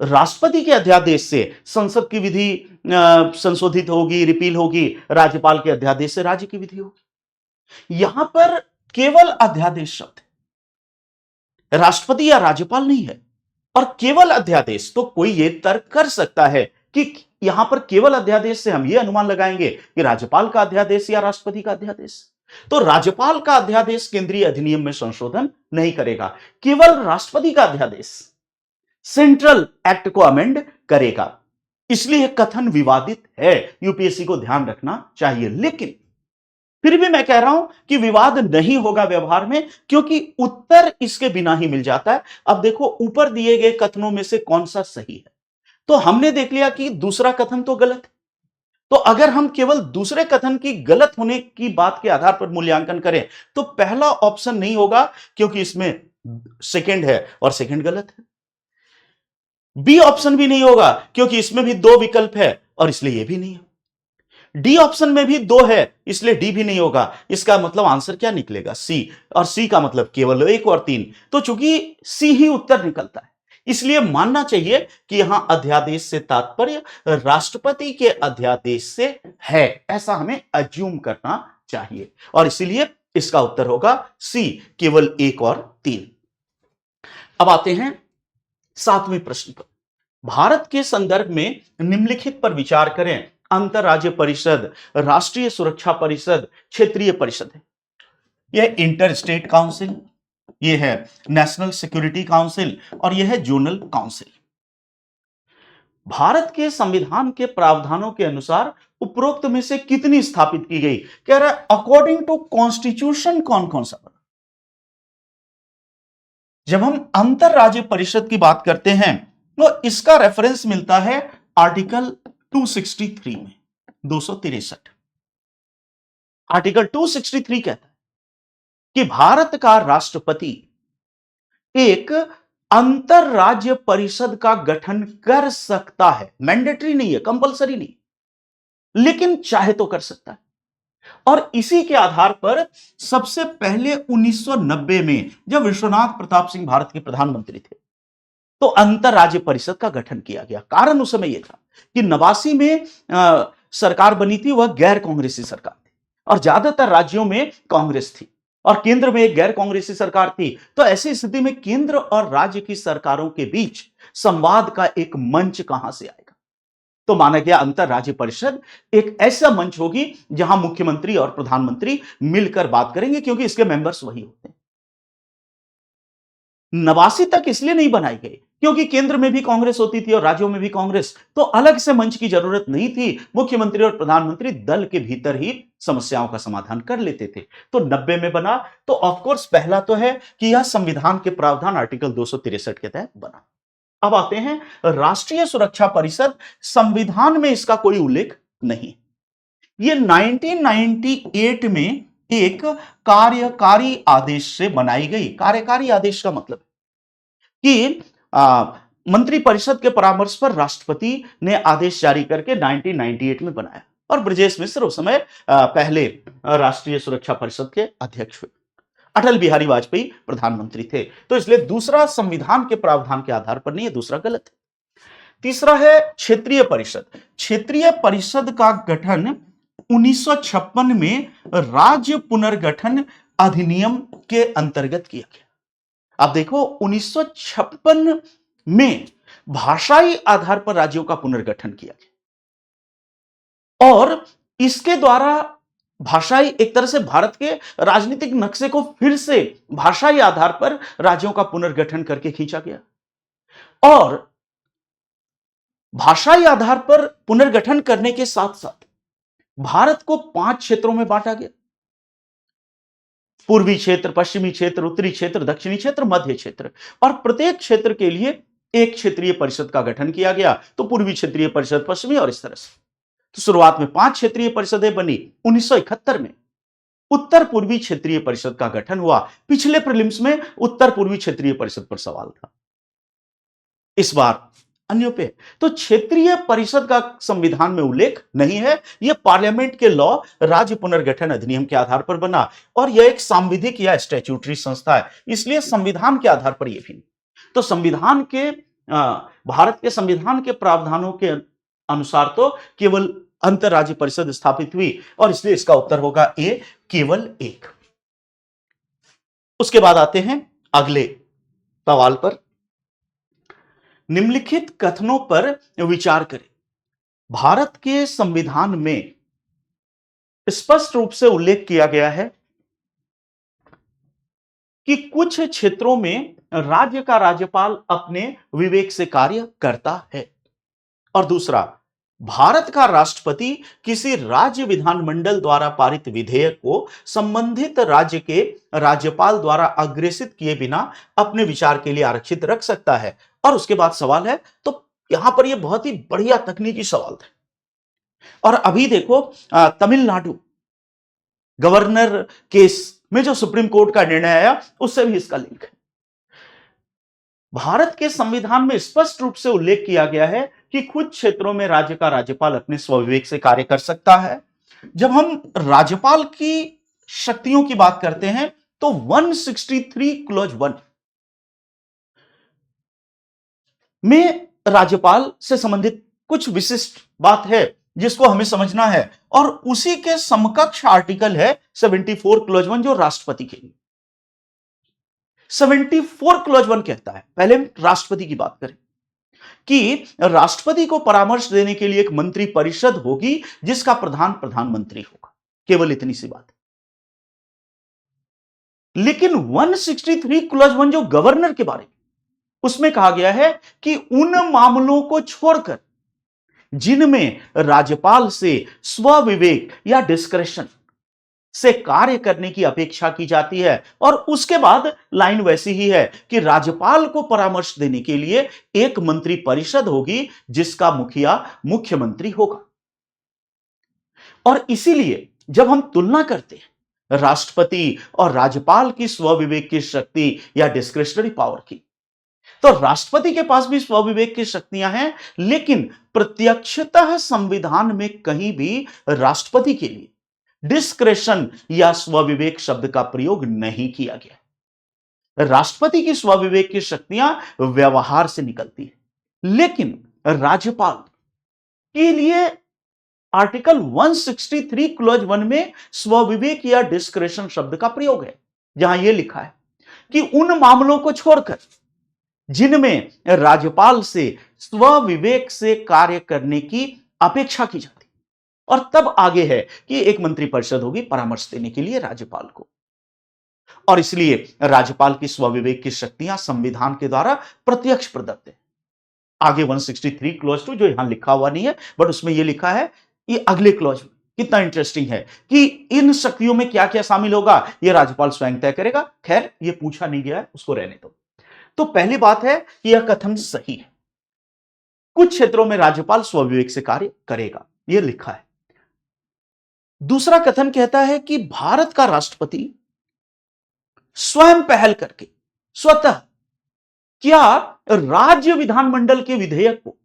राष्ट्रपति के अध्यादेश से संसद की विधि संशोधित होगी, रिपील होगी, राज्यपाल के अध्यादेश से राज्य की विधि होगी। यहां पर केवल अध्यादेश शब्द है, राष्ट्रपति या राज्यपाल नहीं है। और केवल अध्यादेश, तो कोई यह तर्क कर सकता है कि यहां पर केवल अध्यादेश से हम यह अनुमान लगाएंगे कि राज्यपाल का अध्यादेश या राष्ट्रपति का अध्यादेश। तो राज्यपाल का अध्यादेश केंद्रीय अधिनियम में संशोधन नहीं करेगा, केवल राष्ट्रपति का अध्यादेश सेंट्रल एक्ट को अमेंड करेगा। इसलिए कथन विवादित है, यूपीएससी को ध्यान रखना चाहिए। लेकिन फिर भी मैं कह रहा हूं कि विवाद नहीं होगा व्यवहार में, क्योंकि उत्तर इसके बिना ही मिल जाता है। अब देखो ऊपर दिए गए कथनों में से कौन सा सही है, तो हमने देख लिया कि दूसरा कथन तो गलत है। तो अगर हम केवल दूसरे कथन की गलत होने की बात के आधार पर मूल्यांकन करें तो पहला ऑप्शन नहीं होगा, क्योंकि इसमें सेकंड है और सेकंड गलत है। बी ऑप्शन भी नहीं होगा, क्योंकि इसमें भी दो विकल्प है और इसलिए यह भी नहीं है। डी ऑप्शन में भी दो है, इसलिए डी भी नहीं होगा। इसका मतलब आंसर क्या निकलेगा? सी। और सी का मतलब केवल 1 और 3, तो चूंकि सी ही उत्तर निकलता है, इसलिए मानना चाहिए कि यहां अध्यादेश से तात्पर्य राष्ट्रपति के अध्यादेश से है, ऐसा हमें अज्यूम करना चाहिए। और इसीलिए इसका उत्तर होगा सी, केवल 1 और 3। अब आते हैं 7वें प्रश्न पर। भारत के संदर्भ में निम्नलिखित पर विचार करें। अंतरराज्य परिषद, राष्ट्रीय सुरक्षा परिषद, क्षेत्रीय परिषद है। यह इंटर स्टेट काउंसिल, यह है नेशनल सिक्योरिटी काउंसिल और यह है जोनल काउंसिल। भारत के संविधान के प्रावधानों के अनुसार उपरोक्त में से कितनी स्थापित की गई? कह रहा है अकॉर्डिंग टू कॉन्स्टिट्यूशन कौन कौन सा बना। जब हम अंतरराज्य परिषद की बात करते हैं तो इसका रेफरेंस मिलता है आर्टिकल 263 में, 263। आर्टिकल 263 कहता है कि भारत का राष्ट्रपति एक अंतरराज्य परिषद का गठन कर सकता है। मैंडेटरी नहीं है, कंपलसरी नहीं, लेकिन चाहे तो कर सकता है। और इसी के आधार पर सबसे पहले 1990 में जब विश्वनाथ प्रताप सिंह भारत के प्रधानमंत्री थे तो अंतरराज्य परिषद का गठन किया गया। कारण उस समय यह था कि 89 में सरकार बनी थी, वह गैर कांग्रेसी सरकार थी और ज्यादातर राज्यों में कांग्रेस थी और केंद्र में एक गैर कांग्रेसी सरकार थी। तो ऐसी स्थिति में केंद्र और राज्य की सरकारों के बीच संवाद का एक मंच कहां से आएगा? तो माना गया अंतर राज्य परिषद एक ऐसा मंच होगी जहां मुख्यमंत्री और प्रधानमंत्री मिलकर बात करेंगे, क्योंकि इसके मेंबर्स वही होते हैं। 89 तक इसलिए नहीं बनाई गई क्योंकि केंद्र में भी कांग्रेस होती थी और राज्यों में भी कांग्रेस, तो अलग से मंच की जरूरत नहीं थी। मुख्यमंत्री और प्रधानमंत्री दल के भीतर ही समस्याओं का समाधान कर लेते थे। तो 90 में बना। तो ऑफकोर्स पहला तो है कि यह संविधान के प्रावधान आर्टिकल 263 के तहत बना। अब आते हैं राष्ट्रीय सुरक्षा परिषद। संविधान में इसका कोई उल्लेख नहीं। ये 1998 में एक कार्यकारी आदेश से बनाई गई। कार्यकारी आदेश का मतलब कि मंत्रिपरिषद के परामर्श पर राष्ट्रपति ने आदेश जारी करके 1998 में बनाया और ब्रजेश मिश्र उस समय पहले राष्ट्रीय सुरक्षा परिषद के अध्यक्ष हुए। अटल बिहारी वाजपेयी प्रधानमंत्री थे। तो इसलिए दूसरा संविधान के प्रावधान के आधार पर नहीं है, दूसरा गलत है। तीसरा है क्षेत्रीय परिषद। क्षेत्रीय परिषद का गठन 1956 में राज्य पुनर्गठन अधिनियम के अंतर्गत किया गया। अब देखो 1956 में भाषाई आधार पर राज्यों का पुनर्गठन किया गया और इसके द्वारा भाषाई एक तरह से भारत के राजनीतिक नक्शे को फिर से भाषाई आधार पर राज्यों का पुनर्गठन करके खींचा गया और भाषाई आधार पर पुनर्गठन करने के साथ साथ भारत को 5 क्षेत्रों में बांटा गया। पूर्वी क्षेत्र, पश्चिमी क्षेत्र, उत्तरी क्षेत्र, दक्षिणी क्षेत्र, मध्य क्षेत्र और प्रत्येक क्षेत्र के लिए एक क्षेत्रीय परिषद का गठन किया गया। तो पूर्वी क्षेत्रीय परिषद, पश्चिमी और इस तरह से। तो शुरुआत में 5 क्षेत्रीय परिषदें बनी। 1971 में उत्तर पूर्वी क्षेत्रीय परिषद का गठन हुआ। पिछले प्रीलिम्स में उत्तर पूर्वी क्षेत्रीय परिषद पर सवाल था, इस बार अन्यों पे। तो क्षेत्रीय परिषद का संविधान में उल्लेख नहीं है। यह पार्लियामेंट के लॉ राज्य पुनर्गठन अधिनियम के आधार पर बना और यह एक सांविधिक या स्टैट्यूटरी संस्था है, इसलिए संविधान के आधार पर यह भी नहीं। तो संविधान के भारत के संविधान के प्रावधानों के अनुसार तो केवल अंतरराज्य परिषद स्थापित हुई और इसलिए इसका उत्तर होगा ए, केवल एक। उसके बाद आते हैं अगले सवाल पर। निम्नलिखित कथनों पर विचार करें। भारत के संविधान में स्पष्ट रूप से उल्लेख किया गया है कि कुछ क्षेत्रों में राज्य का राज्यपाल अपने विवेक से कार्य करता है और दूसरा, भारत का राष्ट्रपति किसी राज्य विधानमंडल द्वारा पारित विधेयक को संबंधित राज्य के राज्यपाल द्वारा अग्रेसित किए बिना अपने विचार के लिए आरक्षित रख सकता है। और उसके बाद सवाल है, तो यहां पर यह बहुत ही बढ़िया तकनीकी सवाल है। और अभी देखो तमिलनाडु गवर्नर केस में जो सुप्रीम कोर्ट का निर्णय आया उससे भी इसका लिंक है। भारत के संविधान में स्पष्ट रूप से उल्लेख किया गया है कि कुछ क्षेत्रों में राज्य का राज्यपाल अपने स्वविवेक से कार्य कर सकता है। जब हम राज्यपाल की शक्तियों की बात करते हैं तो 163 क्लॉज 1 में राज्यपाल से संबंधित कुछ विशिष्ट बात है जिसको हमें समझना है और उसी के समकक्ष आर्टिकल है 74 क्लॉज 1 जो राष्ट्रपति के लिए। 74 क्लॉज 1 कहता है, पहले हम राष्ट्रपति की बात करें, कि राष्ट्रपति को परामर्श देने के लिए एक मंत्री परिषद होगी जिसका प्रधान प्रधानमंत्री होगा। केवल इतनी सी बात। लेकिन 163 क्लॉज 1 जो गवर्नर के बारे में, उसमें कहा गया है कि उन मामलों को छोड़कर जिनमें राज्यपाल से स्वविवेक या डिस्क्रेशन से कार्य करने की अपेक्षा की जाती है, और उसके बाद लाइन वैसी ही है कि राज्यपाल को परामर्श देने के लिए एक मंत्री परिषद होगी जिसका मुखिया मुख्यमंत्री होगा। और इसीलिए जब हम तुलना करते हैं राष्ट्रपति और राज्यपाल की स्वविवेक की शक्ति या डिस्क्रिशनरी पावर की, तो राष्ट्रपति के पास भी स्वविवेक की शक्तियां हैं, लेकिन प्रत्यक्षतः संविधान में कहीं भी राष्ट्रपति के लिए डिस्क्रेशन या स्वविवेक शब्द का प्रयोग नहीं किया गया। राष्ट्रपति की स्वविवेक की शक्तियां व्यवहार से निकलती है, लेकिन राज्यपाल के लिए आर्टिकल 163 क्लॉज 1 में स्वविवेक या डिस्क्रेशन शब्द का प्रयोग है, जहां यह लिखा है कि उन मामलों को छोड़कर जिनमें राज्यपाल से स्वविवेक से कार्य करने की अपेक्षा की जाती, और तब आगे है कि एक मंत्रिपरिषद होगी परामर्श देने के लिए राज्यपाल को, और इसलिए राज्यपाल की स्वविवेक की शक्तियां संविधान के द्वारा प्रत्यक्ष प्रदत्त है। आगे 163 क्लॉज 2 जो यहां लिखा हुआ नहीं है, बट उसमें यह लिखा है, ये अगले क्लॉज में कितना इंटरेस्टिंग है कि इन शक्तियों में क्या क्या शामिल होगा यह राज्यपाल स्वयं तय करेगा। खैर यह पूछा नहीं गया है, उसको रहने दो। तो पहली बात है कि यह कथन सही है, कुछ क्षेत्रों में राज्यपाल स्वविवेक से कार्य करेगा, यह लिखा है। दूसरा कथन कहता है कि भारत का राष्ट्रपति स्वयं पहल करके स्वतः क्या राज्य विधानमंडल के विधेयक को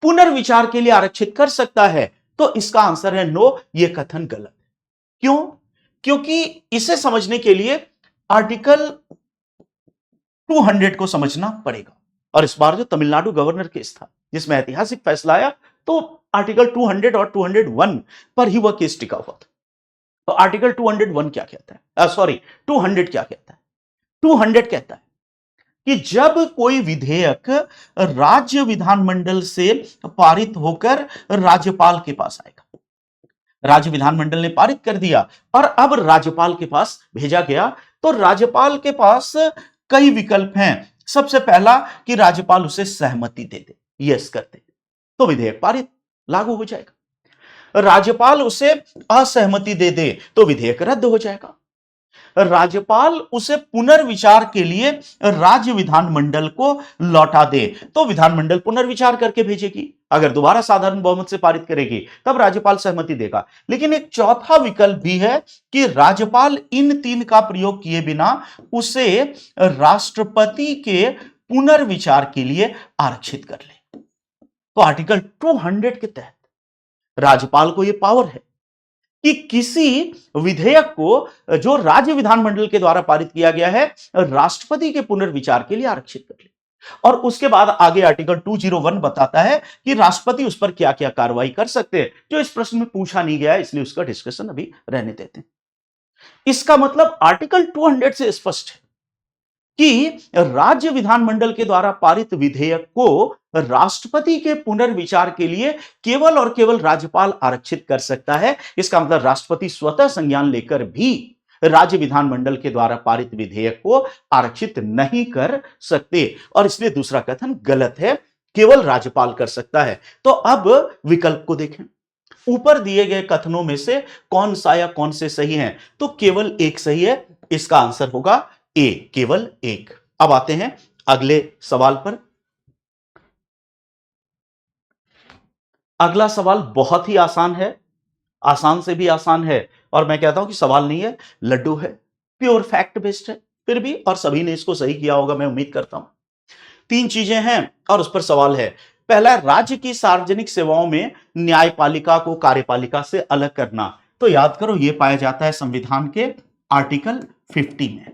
पुनर्विचार के लिए आरक्षित कर सकता है? तो इसका आंसर है नो, यह कथन गलत है। क्यों? क्योंकि इसे समझने के लिए आर्टिकल 200 को समझना पड़ेगा, और इस बार जो तमिलनाडु गवर्नर केस था जिसमें ऐतिहासिक फैसला आया, तो आर्टिकल 200 और 201 पर ही वह केस टिका हुआ था। तो आर्टिकल 201 क्या कहता है, सॉरी 200 क्या कहता है? 200 कहता है कि जब कोई विधेयक राज्य विधानमंडल से पारित होकर राज्यपाल के पास आएगा, राज्य विधानमंडल ने पारित कर दिया और अब राज्यपाल के पास भेजा गया, तो राज्यपाल के पास कई विकल्प हैं। सबसे पहला कि राज्यपाल उसे सहमति दे दे, यस कर दे, तो विधेयक पारित लागू हो जाएगा। राज्यपाल उसे असहमति दे दे तो विधेयक रद्द हो जाएगा। राज्यपाल उसे पुनर्विचार के लिए राज्य विधानमंडल को लौटा दे तो विधानमंडल पुनर्विचार करके भेजेगी, अगर दोबारा साधारण बहुमत से पारित करेगी तब राज्यपाल सहमति देगा। लेकिन एक चौथा विकल्प भी है कि राज्यपाल इन तीन का प्रयोग किए बिना उसे राष्ट्रपति के पुनर्विचार के लिए आरक्षित कर ले। तो आर्टिकल 200 के तहत राज्यपाल को यह पावर है कि किसी विधेयक को जो राज्य विधानमंडल के द्वारा पारित किया गया है राष्ट्रपति के पुनर्विचार के लिए आरक्षित कर ले। और उसके बाद आगे आर्टिकल 201 बताता है कि राष्ट्रपति उस पर क्या क्या कार्रवाई कर सकते हैं, जो इस प्रश्न में पूछा नहीं गया है, इसलिए उसका डिस्कशन अभी रहने देते हैं। इसका मतलब आर्टिकल 200 से स्पष्ट है कि राज्य विधानमंडल के द्वारा पारित विधेयक को राष्ट्रपति के पुनर्विचार के लिए केवल और केवल राज्यपाल आरक्षित कर सकता है। इसका मतलब राष्ट्रपति स्वतः संज्ञान लेकर भी राज्य विधानमंडल के द्वारा पारित विधेयक को आरक्षित नहीं कर सकते, और इसलिए दूसरा कथन गलत है, केवल राज्यपाल कर सकता है। तो अब विकल्प को देखें, ऊपर दिए गए कथनों में से कौन सा या कौन से सही हैं? तो केवल एक सही है, इसका आंसर होगा ए, केवल एक। अब आते हैं अगले सवाल पर। अगला सवाल बहुत ही आसान है, आसान से भी आसान है, और मैं कहता हूं कि सवाल नहीं है, लड्डू है, प्योर फैक्ट बेस्ड है फिर भी, और सभी ने इसको सही किया होगा मैं उम्मीद करता हूं। तीन चीजें हैं और उस पर सवाल है। पहला, राज्य की सार्वजनिक सेवाओं में न्यायपालिका को कार्यपालिका से अलग करना। तो याद करो, यह पाया जाता है संविधान के आर्टिकल 50 में,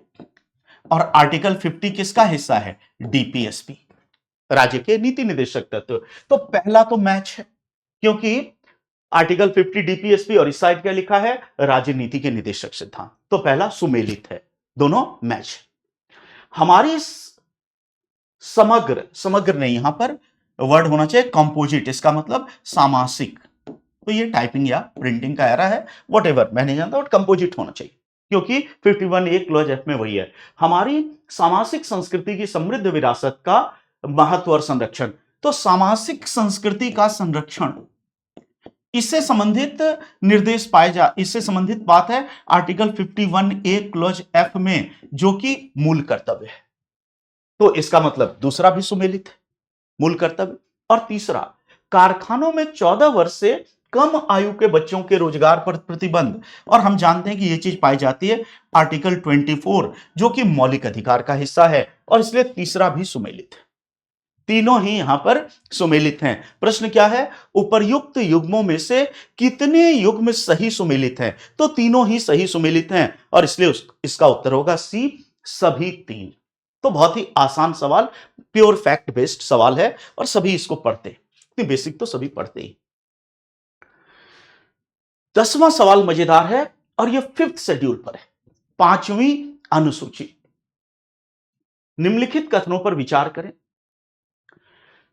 और आर्टिकल 50 किसका हिस्सा है? डीपीएसपी, राज्य के नीति निदेशक तत्व। तो पहला तो मैच है, क्योंकि आर्टिकल 50 डीपीएसपी और इस साइड क्या लिखा है? राज्य नीति के निदेशक सिद्धांत। तो पहला सुमेलित है, दोनों मैच। हमारी समग्र नहीं, यहां पर वर्ड होना चाहिए कंपोजिट, इसका मतलब सामासिक। तो ये टाइपिंग या प्रिंटिंग का एरर है, व्हाटएवर, मैं नहीं जानता, बट कंपोजिट होना चाहिए, क्योंकि 51A क्लॉज F में वही है। हमारी सामासिक संस्कृति की समृद्ध विरासत का महत्व और संरक्षण। तो सामासिक संस्कृति का संरक्षण, इससे संबंधित निर्देश इससे संबंधित बात है आर्टिकल 51A क्लॉज F में, जो कि मूल कर्तव्य है। तो इसका मतलब दूसरा भी सुमेलित है, मूल कर्तव्य। और तीसरा, कारखानों में 14 वर्ष से कम आयु के बच्चों के रोजगार पर प्रतिबंध, और हम जानते हैं कि यह चीज पाई जाती है आर्टिकल 24, जो कि मौलिक अधिकार का हिस्सा है, और इसलिए तीसरा भी सुमेलित है। तीनों ही यहां पर सुमेलित हैं। प्रश्न क्या है? उपर्युक्त युग्मों में से कितने युग्म सही सुमेलित हैं? तो तीनों ही सही सुमेलित हैं, और इसलिए इसका उत्तर होगा सी, सभी तीन। तो बहुत ही आसान सवाल, प्योर फैक्ट बेस्ड सवाल है, और सभी इसको पढ़ते। इतनी बेसिक तो सभी पढ़ते ही। 10वां सवाल मजेदार है और यह 5th शेड्यूल पर है, 5वीं अनुसूची। निम्नलिखित कथनों पर विचार करें।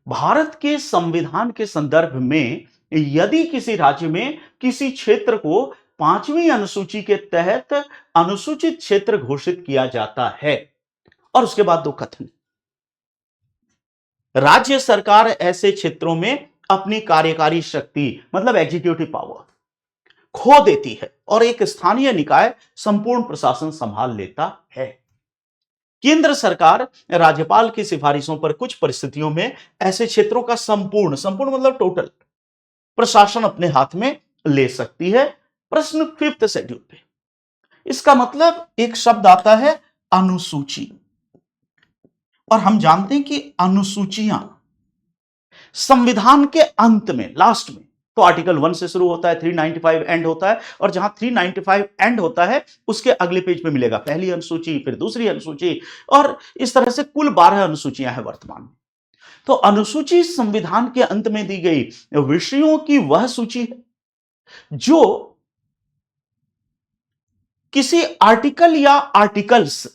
भारत के संविधान के संदर्भ में यदि किसी राज्य में किसी क्षेत्र को 5वीं अनुसूची के तहत अनुसूचित क्षेत्र घोषित किया जाता है, और उसके बाद दो कथन। राज्य सरकार ऐसे क्षेत्रों में अपनी कार्यकारी शक्ति मतलब एग्जीक्यूटिव पावर खो देती है और एक स्थानीय निकाय संपूर्ण प्रशासन संभाल लेता है। केंद्र सरकार राज्यपाल की सिफारिशों पर कुछ परिस्थितियों में ऐसे क्षेत्रों का संपूर्ण मतलब टोटल प्रशासन अपने हाथ में ले सकती है। प्रश्न 5th शेड्यूल पे, इसका मतलब एक शब्द आता है अनुसूची, और हम जानते हैं कि अनुसूचियां संविधान के अंत में, लास्ट में, तो आर्टिकल 1 से शुरू होता है, 395 एंड होता है, और जहां 395 एंड होता है उसके अगले पेज पे मिलेगा पहली अनुसूची, फिर दूसरी अनुसूची, और इस तरह से कुल 12 अनुसूचियां हैं वर्तमान में। तो अनुसूची संविधान के अंत में दी गई विषयों की वह सूची है जो किसी आर्टिकल या आर्टिकल्स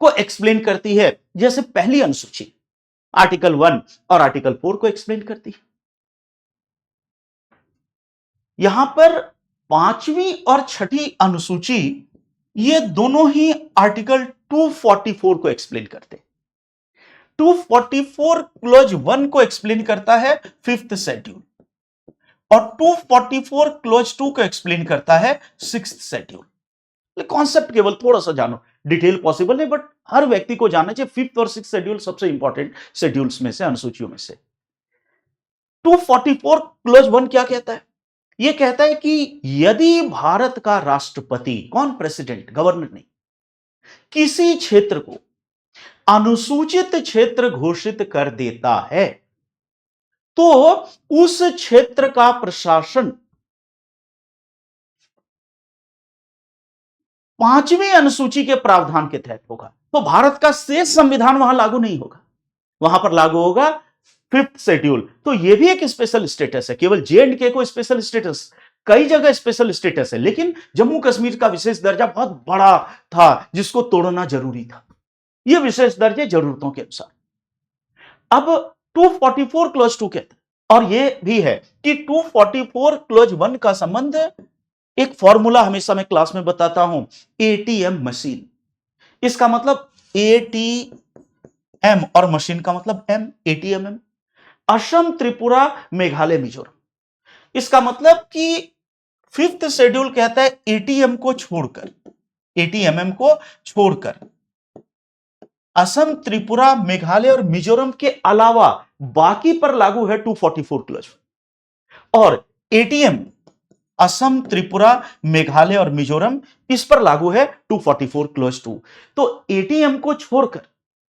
को एक्सप्लेन करती है। जैसे पहली अनुसूची आर्टिकल 1 और आर्टिकल 4 को एक्सप्लेन करती है। यहां पर 5वीं और 6ठी अनुसूची ये दोनों ही आर्टिकल 244 को एक्सप्लेन करते हैं। 244 क्लोज 1 को एक्सप्लेन करता है 5th शेड्यूल, और 244 क्लोज 2 को एक्सप्लेन करता है 6th शेड्यूल। कॉन्सेप्ट केवल थोड़ा सा जानो, डिटेल पॉसिबल है, बट हर व्यक्ति को जानना चाहिए। 5th और 6th शेड्यूल सबसे इंपॉर्टेंट शेड्यूल्स में से, अनुसूचियों में से। 244 क्लोज 1 क्या कहता है? यह कहता है कि यदि भारत का राष्ट्रपति, कौन, प्रेसिडेंट, गवर्नर नहीं, किसी क्षेत्र को अनुसूचित क्षेत्र घोषित कर देता है तो उस क्षेत्र का प्रशासन 5वीं अनुसूची के प्रावधान के तहत होगा। तो भारत का शेष संविधान वहां लागू नहीं होगा, वहां पर लागू होगा 5th शेड्यूल। तो यह भी एक स्पेशल स्टेटस है। केवल J&K को स्पेशल स्टेटस, कई जगह स्पेशल स्टेटस है, लेकिन जम्मू कश्मीर का विशेष दर्जा बहुत बड़ा था जिसको तोड़ना जरूरी था। यह विशेष दर्जे जरूरतों के अनुसार। अब 244 क्लोज 2 कहते हैं, और यह भी है कि 244 क्लोज 1 का संबंध, एक फॉर्मूला हमेशा मैं क्लास में बताता हूं, ATM मशीन। इसका मतलब ATM और मशीन का मतलब M, ATMM। असम, त्रिपुरा, मेघालय, मिजोरम। इसका मतलब कि 5th शेड्यूल कहता है ATM को छोड़कर, ATMM को छोड़कर असम, त्रिपुरा, मेघालय और मिजोरम के अलावा बाकी पर लागू है 244 क्लोज। और ATM असम, त्रिपुरा, मेघालय और मिजोरम, इस पर लागू है 244 क्लोज 2। तो ATM को छोड़कर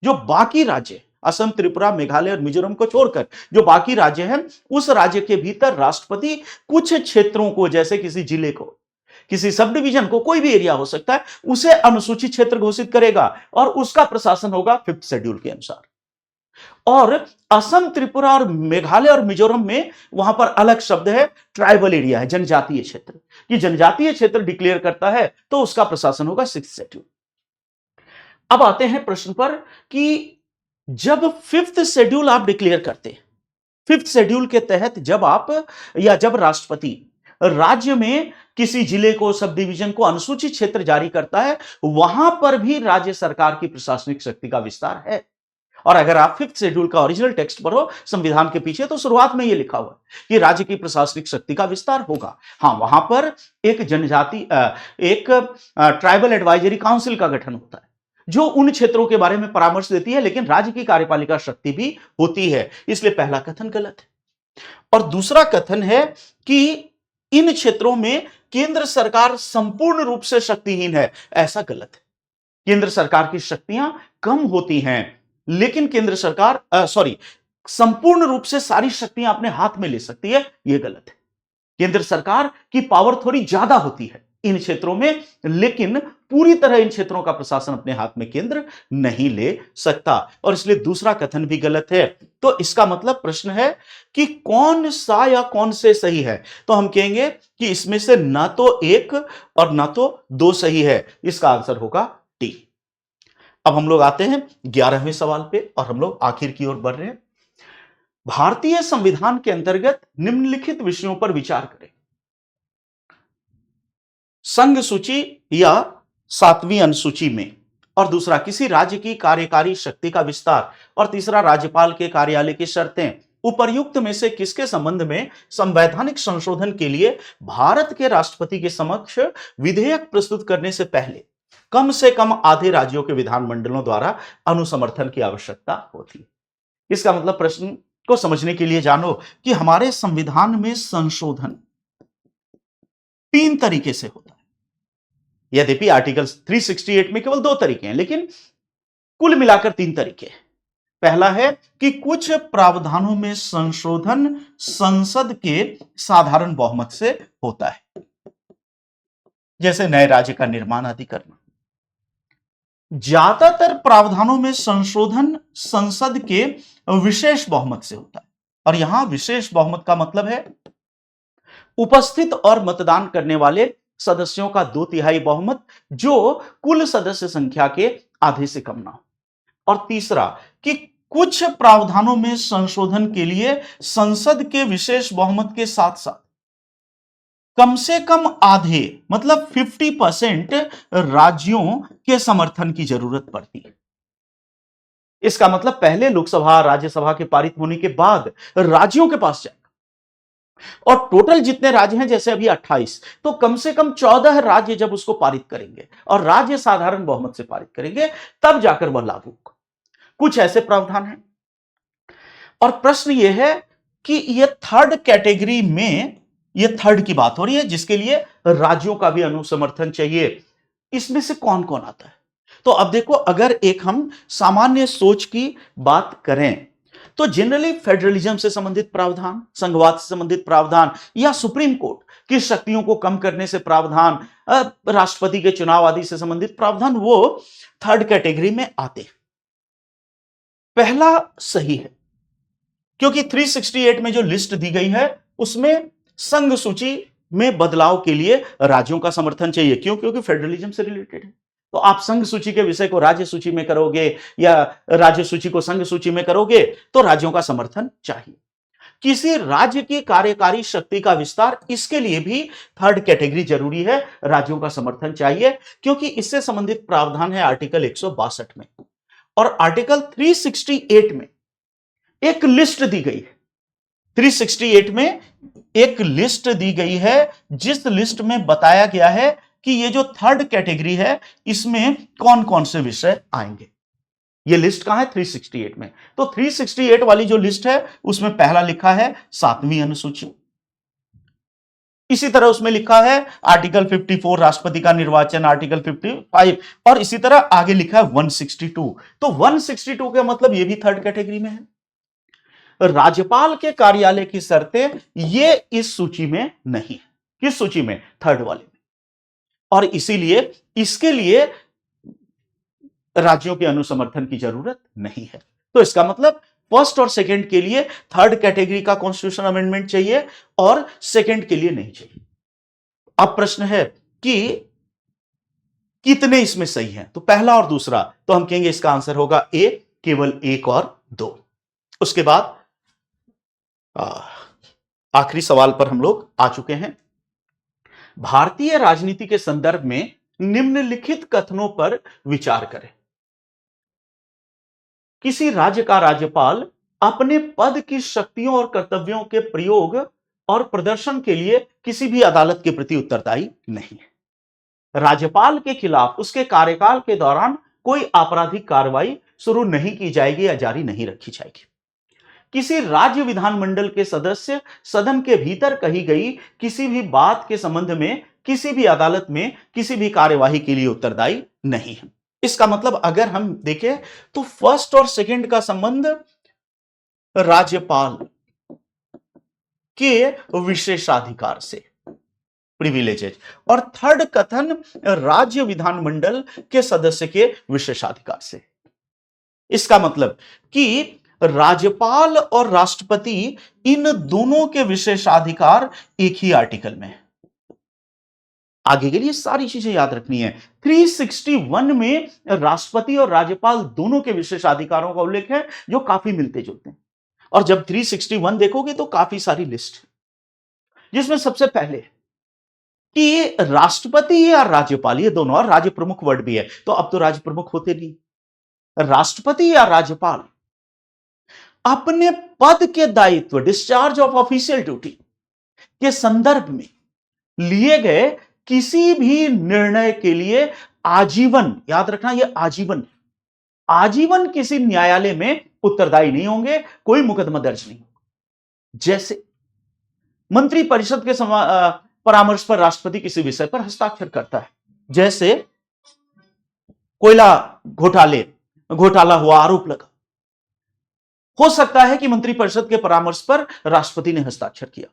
जो बाकी राज्य, असम, त्रिपुरा, मेघालय और मिजोरम को छोड़कर जो बाकी राज्य हैं, उस राज्य के भीतर राष्ट्रपति कुछ क्षेत्रों को, जैसे किसी जिले को, किसी सब डिवीजन को, कोई भी एरिया हो सकता है, उसे अनुसूचित क्षेत्र घोषित करेगा और उसका प्रशासन होगा 5th शेड्यूल के अनुसार। और असम, त्रिपुरा और मेघालय और मिजोरम में वहां पर अलग शब्द है, ट्राइबल एरिया है, जनजातीय क्षेत्र। ये जनजातीय क्षेत्र डिक्लेयर करता है तो उसका प्रशासन होगा 6th शेड्यूल। अब आते हैं प्रश्न पर कि जब 5th शेड्यूल आप डिक्लेयर करते हैं, 5th शेड्यूल के तहत जब आप या जब राष्ट्रपति राज्य में किसी जिले को, सब डिवीजन को अनुसूचित क्षेत्र जारी करता है, वहां पर भी राज्य सरकार की प्रशासनिक शक्ति का विस्तार है। और अगर आप 5th शेड्यूल का ओरिजिनल टेक्स्ट पढ़ो संविधान के पीछे, तो शुरुआत में यह लिखा हुआ कि राज्य की प्रशासनिक शक्ति का विस्तार होगा। हां, वहां पर एक जनजाति, एक ट्राइबल एडवाइजरी काउंसिल का गठन होता है जो उन क्षेत्रों के बारे में परामर्श देती है, लेकिन राज्य की कार्यपालिका शक्ति भी होती है। इसलिए पहला कथन गलत है। और दूसरा कथन है कि इन क्षेत्रों में केंद्र सरकार संपूर्ण रूप से शक्तिहीन है, ऐसा गलत है। केंद्र सरकार की शक्तियां कम होती हैं, लेकिन केंद्र सरकार संपूर्ण रूप से सारी शक्तियां अपने हाथ में ले सकती है, यह गलत है। केंद्र सरकार की पावर थोड़ी ज्यादा होती है, इन क्षेत्रों में, लेकिन पूरी तरह इन क्षेत्रों का प्रशासन अपने हाथ में केंद्र नहीं ले सकता, और इसलिए दूसरा कथन भी गलत है। तो इसका मतलब प्रश्न है कि कौन सा या कौन से सही है, तो हम कहेंगे कि इसमें से ना तो एक और ना तो दो सही है। इसका आंसर होगा टी। अब हम लोग आते हैं 11वें सवाल पे और हम लोग आखिर की ओर बढ़ रहे हैं। भारतीय संविधान के अंतर्गत निम्नलिखित विषयों पर विचार करें। संघ सूची या 7वीं अनुसूची में, और दूसरा किसी राज्य की कार्यकारी शक्ति का विस्तार, और तीसरा राज्यपाल के कार्यालय की शर्तें। उपर्युक्त में से किसके संबंध में संवैधानिक संशोधन के लिए भारत के राष्ट्रपति के समक्ष विधेयक प्रस्तुत करने से पहले कम से कम आधे राज्यों के विधानमंडलों द्वारा अनुसमर्थन की आवश्यकता होती है? इसका मतलब प्रश्न को समझने के लिए जानो कि हमारे संविधान में संशोधन 3 तरीके से होता है। यद्यपि आर्टिकल 368 में केवल 2 तरीके हैं, लेकिन कुल मिलाकर 3 तरीके हैं। पहला है कि कुछ प्रावधानों में संशोधन संसद के साधारण बहुमत से होता है, जैसे नए राज्य का निर्माण आदि करना। ज्यादातर प्रावधानों में संशोधन संसद के विशेष बहुमत से होता है, और यहां विशेष बहुमत का मतलब है उपस्थित और मतदान करने वाले सदस्यों का 2/3 बहुमत, जो कुल सदस्य संख्या के आधे से कम ना हो। और तीसरा कि कुछ प्रावधानों में संशोधन के लिए संसद के विशेष बहुमत के साथ साथ कम से कम आधे मतलब 50% राज्यों के समर्थन की जरूरत पड़ती है। इसका मतलब पहले लोकसभा राज्यसभा के पारित होने के बाद राज्यों के पास जाएगा, और टोटल जितने राज्य हैं जैसे अभी 28, तो कम से कम 14 राज्य जब उसको पारित करेंगे और राज्य साधारण बहुमत से पारित करेंगे, तब जाकर वह लागू होगा। कुछ ऐसे प्रावधान हैं। और प्रश्न यह है कि यह थर्ड कैटेगरी में, यह थर्ड की बात हो रही है जिसके लिए राज्यों का भी अनुसमर्थन चाहिए, इसमें से कौन कौन आता है? तो अब देखो, अगर एक हम सामान्य सोच की बात करें तो जनरली फेडरलिज्म से संबंधित प्रावधान, संघवाद से संबंधित प्रावधान, या सुप्रीम कोर्ट की शक्तियों को कम करने से प्रावधान, राष्ट्रपति के चुनाव आदि से संबंधित प्रावधान, वो थर्ड कैटेगरी में आते हैं। पहला सही है, क्योंकि 368 में जो लिस्ट दी गई है उसमें संघ सूची में बदलाव के लिए राज्यों का समर्थन चाहिए। क्यों? क्योंकि फेडरलिज्म से रिलेटेड है। तो आप संघ सूची के विषय को राज्य सूची में करोगे या राज्य सूची को संघ सूची में करोगे तो राज्यों का समर्थन चाहिए। किसी राज्य की कार्यकारी शक्ति का विस्तार, इसके लिए भी थर्ड कैटेगरी जरूरी है, राज्यों का समर्थन चाहिए, क्योंकि इससे संबंधित प्रावधान है आर्टिकल 162 में। और आर्टिकल 368 में एक लिस्ट दी गई है, 368 में एक लिस्ट दी गई है, जिस लिस्ट में बताया गया है कि ये जो थर्ड कैटेगरी है इसमें कौन कौन से विषय आएंगे। ये लिस्ट कहां है? 368 में। तो 368 वाली जो लिस्ट है उसमें पहला लिखा है 7वीं अनुसूची। इसी तरह उसमें लिखा है आर्टिकल 54 राष्ट्रपति का निर्वाचन, आर्टिकल 55, और इसी तरह आगे लिखा है 162। तो 162 का मतलब ये भी थर्ड कैटेगरी में है। राज्यपाल के कार्यालय की शर्तें ये इस सूची में नहीं है। किस सूची में? थर्ड वाले में। और इसीलिए इसके लिए राज्यों के अनुसमर्थन की जरूरत नहीं है। तो इसका मतलब फर्स्ट और सेकंड के लिए थर्ड कैटेगरी का कॉन्स्टिट्यूशन अमेंडमेंट चाहिए और सेकंड के लिए नहीं चाहिए। अब प्रश्न है कि कितने इसमें सही हैं? तो पहला और दूसरा, तो हम कहेंगे इसका आंसर होगा ए, केवल 1 और 2। उसके बाद आखिरी सवाल पर हम लोग आ चुके हैं। भारतीय राजनीति के संदर्भ में निम्नलिखित कथनों पर विचार करें। किसी राज्य का राज्यपाल अपने पद की शक्तियों और कर्तव्यों के प्रयोग और प्रदर्शन के लिए किसी भी अदालत के प्रति उत्तरदायी नहीं है। राज्यपाल के खिलाफ उसके कार्यकाल के दौरान कोई आपराधिक कार्रवाई शुरू नहीं की जाएगी या जारी नहीं रखी जाएगी। किसी राज्य विधानमंडल के सदस्य सदन के भीतर कही गई किसी भी बात के संबंध में किसी भी अदालत में किसी भी कार्यवाही के लिए उत्तरदायी नहीं है। इसका मतलब अगर हम देखें तो फर्स्ट और सेकंड का संबंध राज्यपाल के विशेषाधिकार से, प्रिविलेजेज। और थर्ड कथन राज्य विधानमंडल के सदस्य के विशेषाधिकार से। इसका मतलब कि राज्यपाल और राष्ट्रपति इन दोनों के विशेषाधिकार एक ही आर्टिकल में है। आगे के लिए सारी चीजें याद रखनी है। 361 में राष्ट्रपति और राज्यपाल दोनों के विशेषाधिकारों का उल्लेख है जो काफी मिलते जुलते हैं। और जब 361 देखोगे तो काफी सारी लिस्ट है, जिसमें सबसे पहले कि राष्ट्रपति या राज्यपाल, ये दोनों, और राज्य प्रमुख वर्ड भी है, तो अब तो राज्य प्रमुख होते नहीं, राष्ट्रपति या राज्यपाल अपने पद के दायित्व, डिस्चार्ज ऑफ ऑफिशियल ड्यूटी के संदर्भ में लिए गए किसी भी निर्णय के लिए आजीवन, याद रखना यह आजीवन, आजीवन किसी न्यायालय में उत्तरदायी नहीं होंगे, कोई मुकदमा दर्ज नहीं होगा। जैसे मंत्रिपरिषद के परामर्श पर राष्ट्रपति किसी विषय पर हस्ताक्षर करता है, जैसे कोयला घोटाला हुआ, आरोप लगा, हो सकता है कि मंत्रिपरिषद के परामर्श पर राष्ट्रपति ने हस्ताक्षर किया,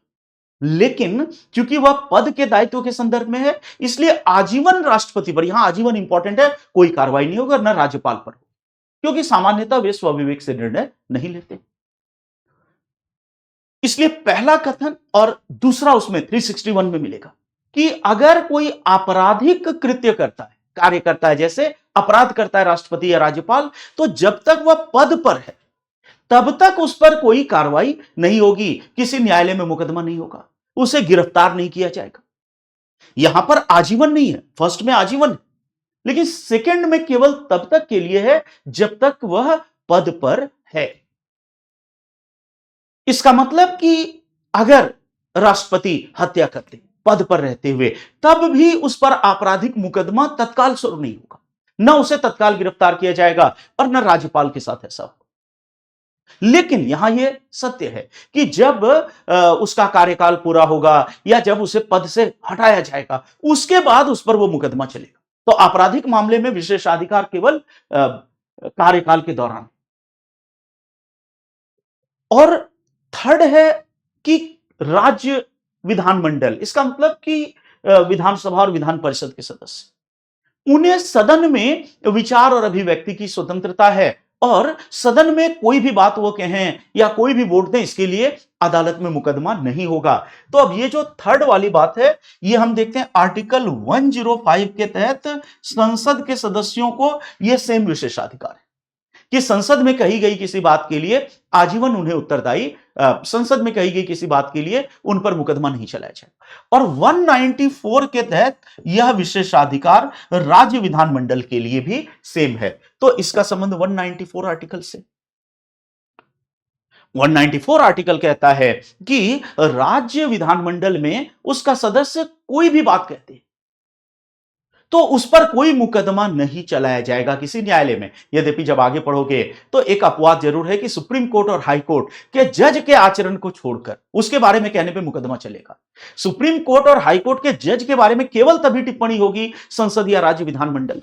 लेकिन क्योंकि वह पद के दायित्व के संदर्भ में है, इसलिए आजीवन राष्ट्रपति पर, यहां आजीवन इंपॉर्टेंट है, कोई कार्रवाई नहीं होगा, न राज्यपाल पर हो, क्योंकि सामान्यतः वे स्वविवेक से निर्णय नहीं लेते। इसलिए पहला कथन और दूसरा उसमें 361 में मिलेगा कि अगर कोई आपराधिक कृत्य करता है, कार्य करता है, जैसे अपराध करता है राष्ट्रपति या राज्यपाल, तो जब तक वह पद पर है तब तक उस पर कोई कार्रवाई नहीं होगी, किसी न्यायालय में मुकदमा नहीं होगा, उसे गिरफ्तार नहीं किया जाएगा। यहां पर आजीवन नहीं है, फर्स्ट में आजीवन है, लेकिन सेकंड में केवल तब तक के लिए है जब तक वह पद पर है। इसका मतलब कि अगर राष्ट्रपति हत्या करते पद पर रहते हुए, तब भी उस पर आपराधिक मुकदमा तत्काल शुरू नहीं होगा, न उसे तत्काल गिरफ्तार किया जाएगा और न राज्यपाल के साथ ऐसा होगा। लेकिन यहां यह सत्य है कि जब उसका कार्यकाल पूरा होगा या जब उसे पद से हटाया जाएगा, उसके बाद उस पर वो मुकदमा चलेगा। तो आपराधिक मामले में विशेषाधिकार केवल कार्यकाल के दौरान। और थर्ड है कि राज्य विधानमंडल, इसका मतलब कि विधानसभा और विधान परिषद के सदस्य, उन्हें सदन में विचार और अभिव्यक्ति की स्वतंत्रता है और सदन में कोई भी बात वो कहें या कोई भी वोट दें, इसके लिए अदालत में मुकदमा नहीं होगा। तो अब ये जो थर्ड वाली बात है, ये हम देखते हैं आर्टिकल 105 के तहत संसद के सदस्यों को यह सेम विशेषाधिकार है कि संसद में कही गई किसी बात के लिए आजीवन उन्हें उत्तरदायी, संसद में कही गई किसी बात के लिए उन पर मुकदमा नहीं चलाया जाएगा। और 194 के तहत यह विशेषाधिकार राज्य विधानमंडल के लिए भी सेम है। तो इसका संबंध 194 आर्टिकल से। 194 आर्टिकल कहता है कि राज्य विधानमंडल में उसका सदस्य कोई भी बात कहते हैं तो उस पर कोई मुकदमा नहीं चलाया जाएगा किसी न्यायालय में। यद्यपि जब आगे पढ़ोगे तो एक अपवाद जरूर है कि सुप्रीम कोर्ट और हाई कोर्ट के जज के आचरण को छोड़कर उसके बारे में कहने पे मुकदमा चलेगा। सुप्रीम कोर्ट और हाई कोर्ट के जज के बारे में केवल तभी टिप्पणी होगी संसद या राज्य विधानमंडल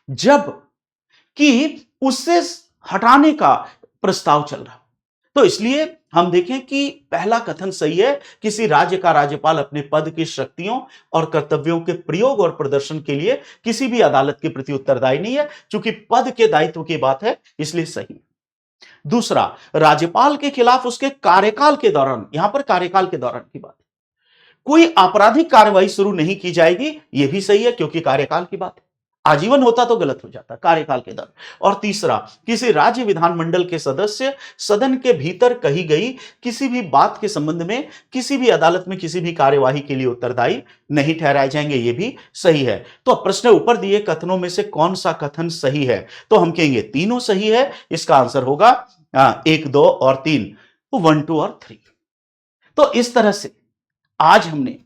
जब कि उससे हटाने का प्रस्ताव चल रहा। तो इसलिए हम देखें कि पहला कथन सही है, किसी राज्य का राज्यपाल अपने पद की शक्तियों और कर्तव्यों के प्रयोग और प्रदर्शन के लिए किसी भी अदालत के प्रति उत्तरदायी नहीं है। चूंकि पद के दायित्व की बात है इसलिए सही। दूसरा, राज्यपाल के खिलाफ उसके कार्यकाल के दौरान, यहां पर कार्यकाल के दौरान की बात है, कोई आपराधिक कार्रवाई शुरू नहीं की जाएगी, यह भी सही है क्योंकि कार्यकाल की बात है। आजीवन होता तो गलत हो जाता, कार्यकाल के दौरान। और तीसरा, किसी राज्य विधानमंडल के सदस्य सदन के भीतर कही गई किसी भी बात के संबंध में किसी भी अदालत में किसी भी कार्यवाही के लिए उत्तरदायी नहीं ठहराए जाएंगे, यह भी सही है। तो प्रश्न ऊपर दिए कथनों में से कौन सा कथन सही है? तो हम कहेंगे तीनों सही है। इसका आंसर होगा 1, 2 और 3, 1, 2 और 3। तो इस तरह से आज हमने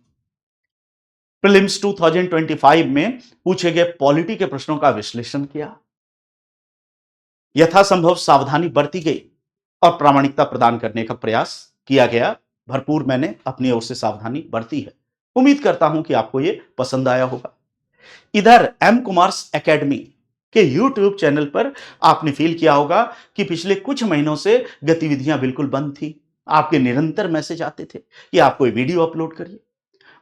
प्रीलिम्स 2025 में पूछे गए पॉलिटी के प्रश्नों का विश्लेषण किया, यथासंभव सावधानी बरती गई और प्रामाणिकता प्रदान करने का प्रयास किया गया। भरपूर मैंने अपनी ओर से सावधानी बरती है। उम्मीद करता हूं कि आपको यह पसंद आया होगा। इधर एम कुमार्स एकेडमी के YouTube चैनल पर आपने फील किया होगा कि पिछले कुछ महीनों से गतिविधियां बिल्कुल बंद थी। आपके निरंतर मैसेज आते थे कि आप कोई वीडियो अपलोड करिए।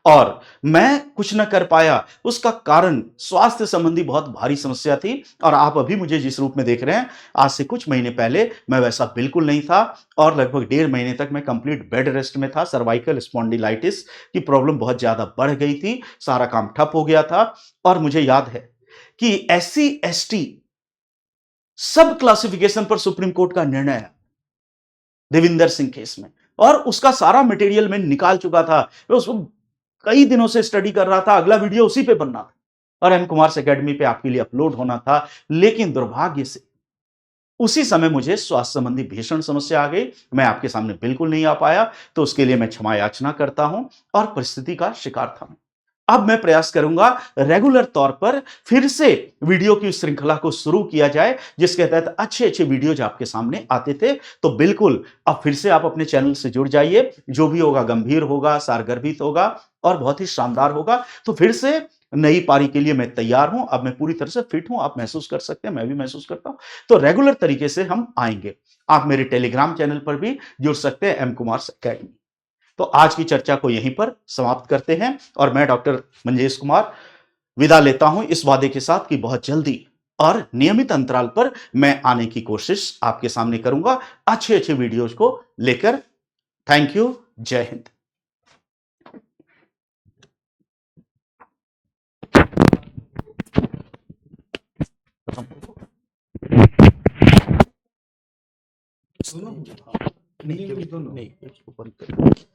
और मैं कुछ न कर पाया, उसका कारण स्वास्थ्य संबंधी बहुत भारी समस्या थी और आप अभी मुझे जिस रूप में देख रहे हैं, आज से कुछ महीने पहले मैं वैसा बिल्कुल नहीं था और लगभग 1.5 महीने तक मैं कंप्लीट बेड रेस्ट में था। सर्वाइकल स्पॉन्डिलाइटिस की प्रॉब्लम बहुत ज़्यादा बढ़ गई थी, सारा काम ठप हो गया था और मुझे याद है कि एससी, एसटी सब क्लासिफिकेशन पर सुप्रीम कोर्ट का निर्णय है, देविंदर सिंह केस में, और उसका सारा मटेरियल मैं निकाल चुका था। मैं उसको कई दिनों से स्टडी कर रहा था, अगला वीडियो उसी पे बनना था और एम कुमार एकेडमी पे आपके लिए अपलोड होना था। लेकिन दुर्भाग्य से उसी समय मुझे स्वास्थ्य संबंधी भीषण समस्या आ गई, मैं आपके सामने बिल्कुल नहीं आ पाया, तो उसके लिए मैं क्षमा याचना करता हूं और परिस्थिति का शिकार था। अब मैं प्रयास करूंगा रेगुलर तौर पर फिर से वीडियो की श्रृंखला को शुरू किया जाए, जिसके तहत अच्छे अच्छे वीडियोज आपके सामने आते थे। तो बिल्कुल अब फिर से आप अपने चैनल से जुड़ जाइए, जो भी होगा गंभीर होगा, सारगर्भित होगा और बहुत ही शानदार होगा। तो फिर से नई पारी के लिए मैं तैयार हूं, अब मैं पूरी तरह से फिट हूं, आप महसूस कर सकते हैं, मैं भी महसूस करता हूं। तो रेगुलर तरीके से हम आएंगे। आप मेरे टेलीग्राम चैनल पर भी जुड़ सकते हैं, एम कुमार एकेडमी। तो आज की चर्चा को यहीं पर समाप्त करते हैं और मैं डॉक्टर मंजेश कुमार विदा लेता हूं इस वादे के साथ कि बहुत जल्दी और नियमित अंतराल पर मैं आने की कोशिश आपके सामने करूंगा अच्छे अच्छे वीडियोज को लेकर। Thank you. जय हिंद। दोनों नहीं, दोनों नहीं, इसको बंद कर।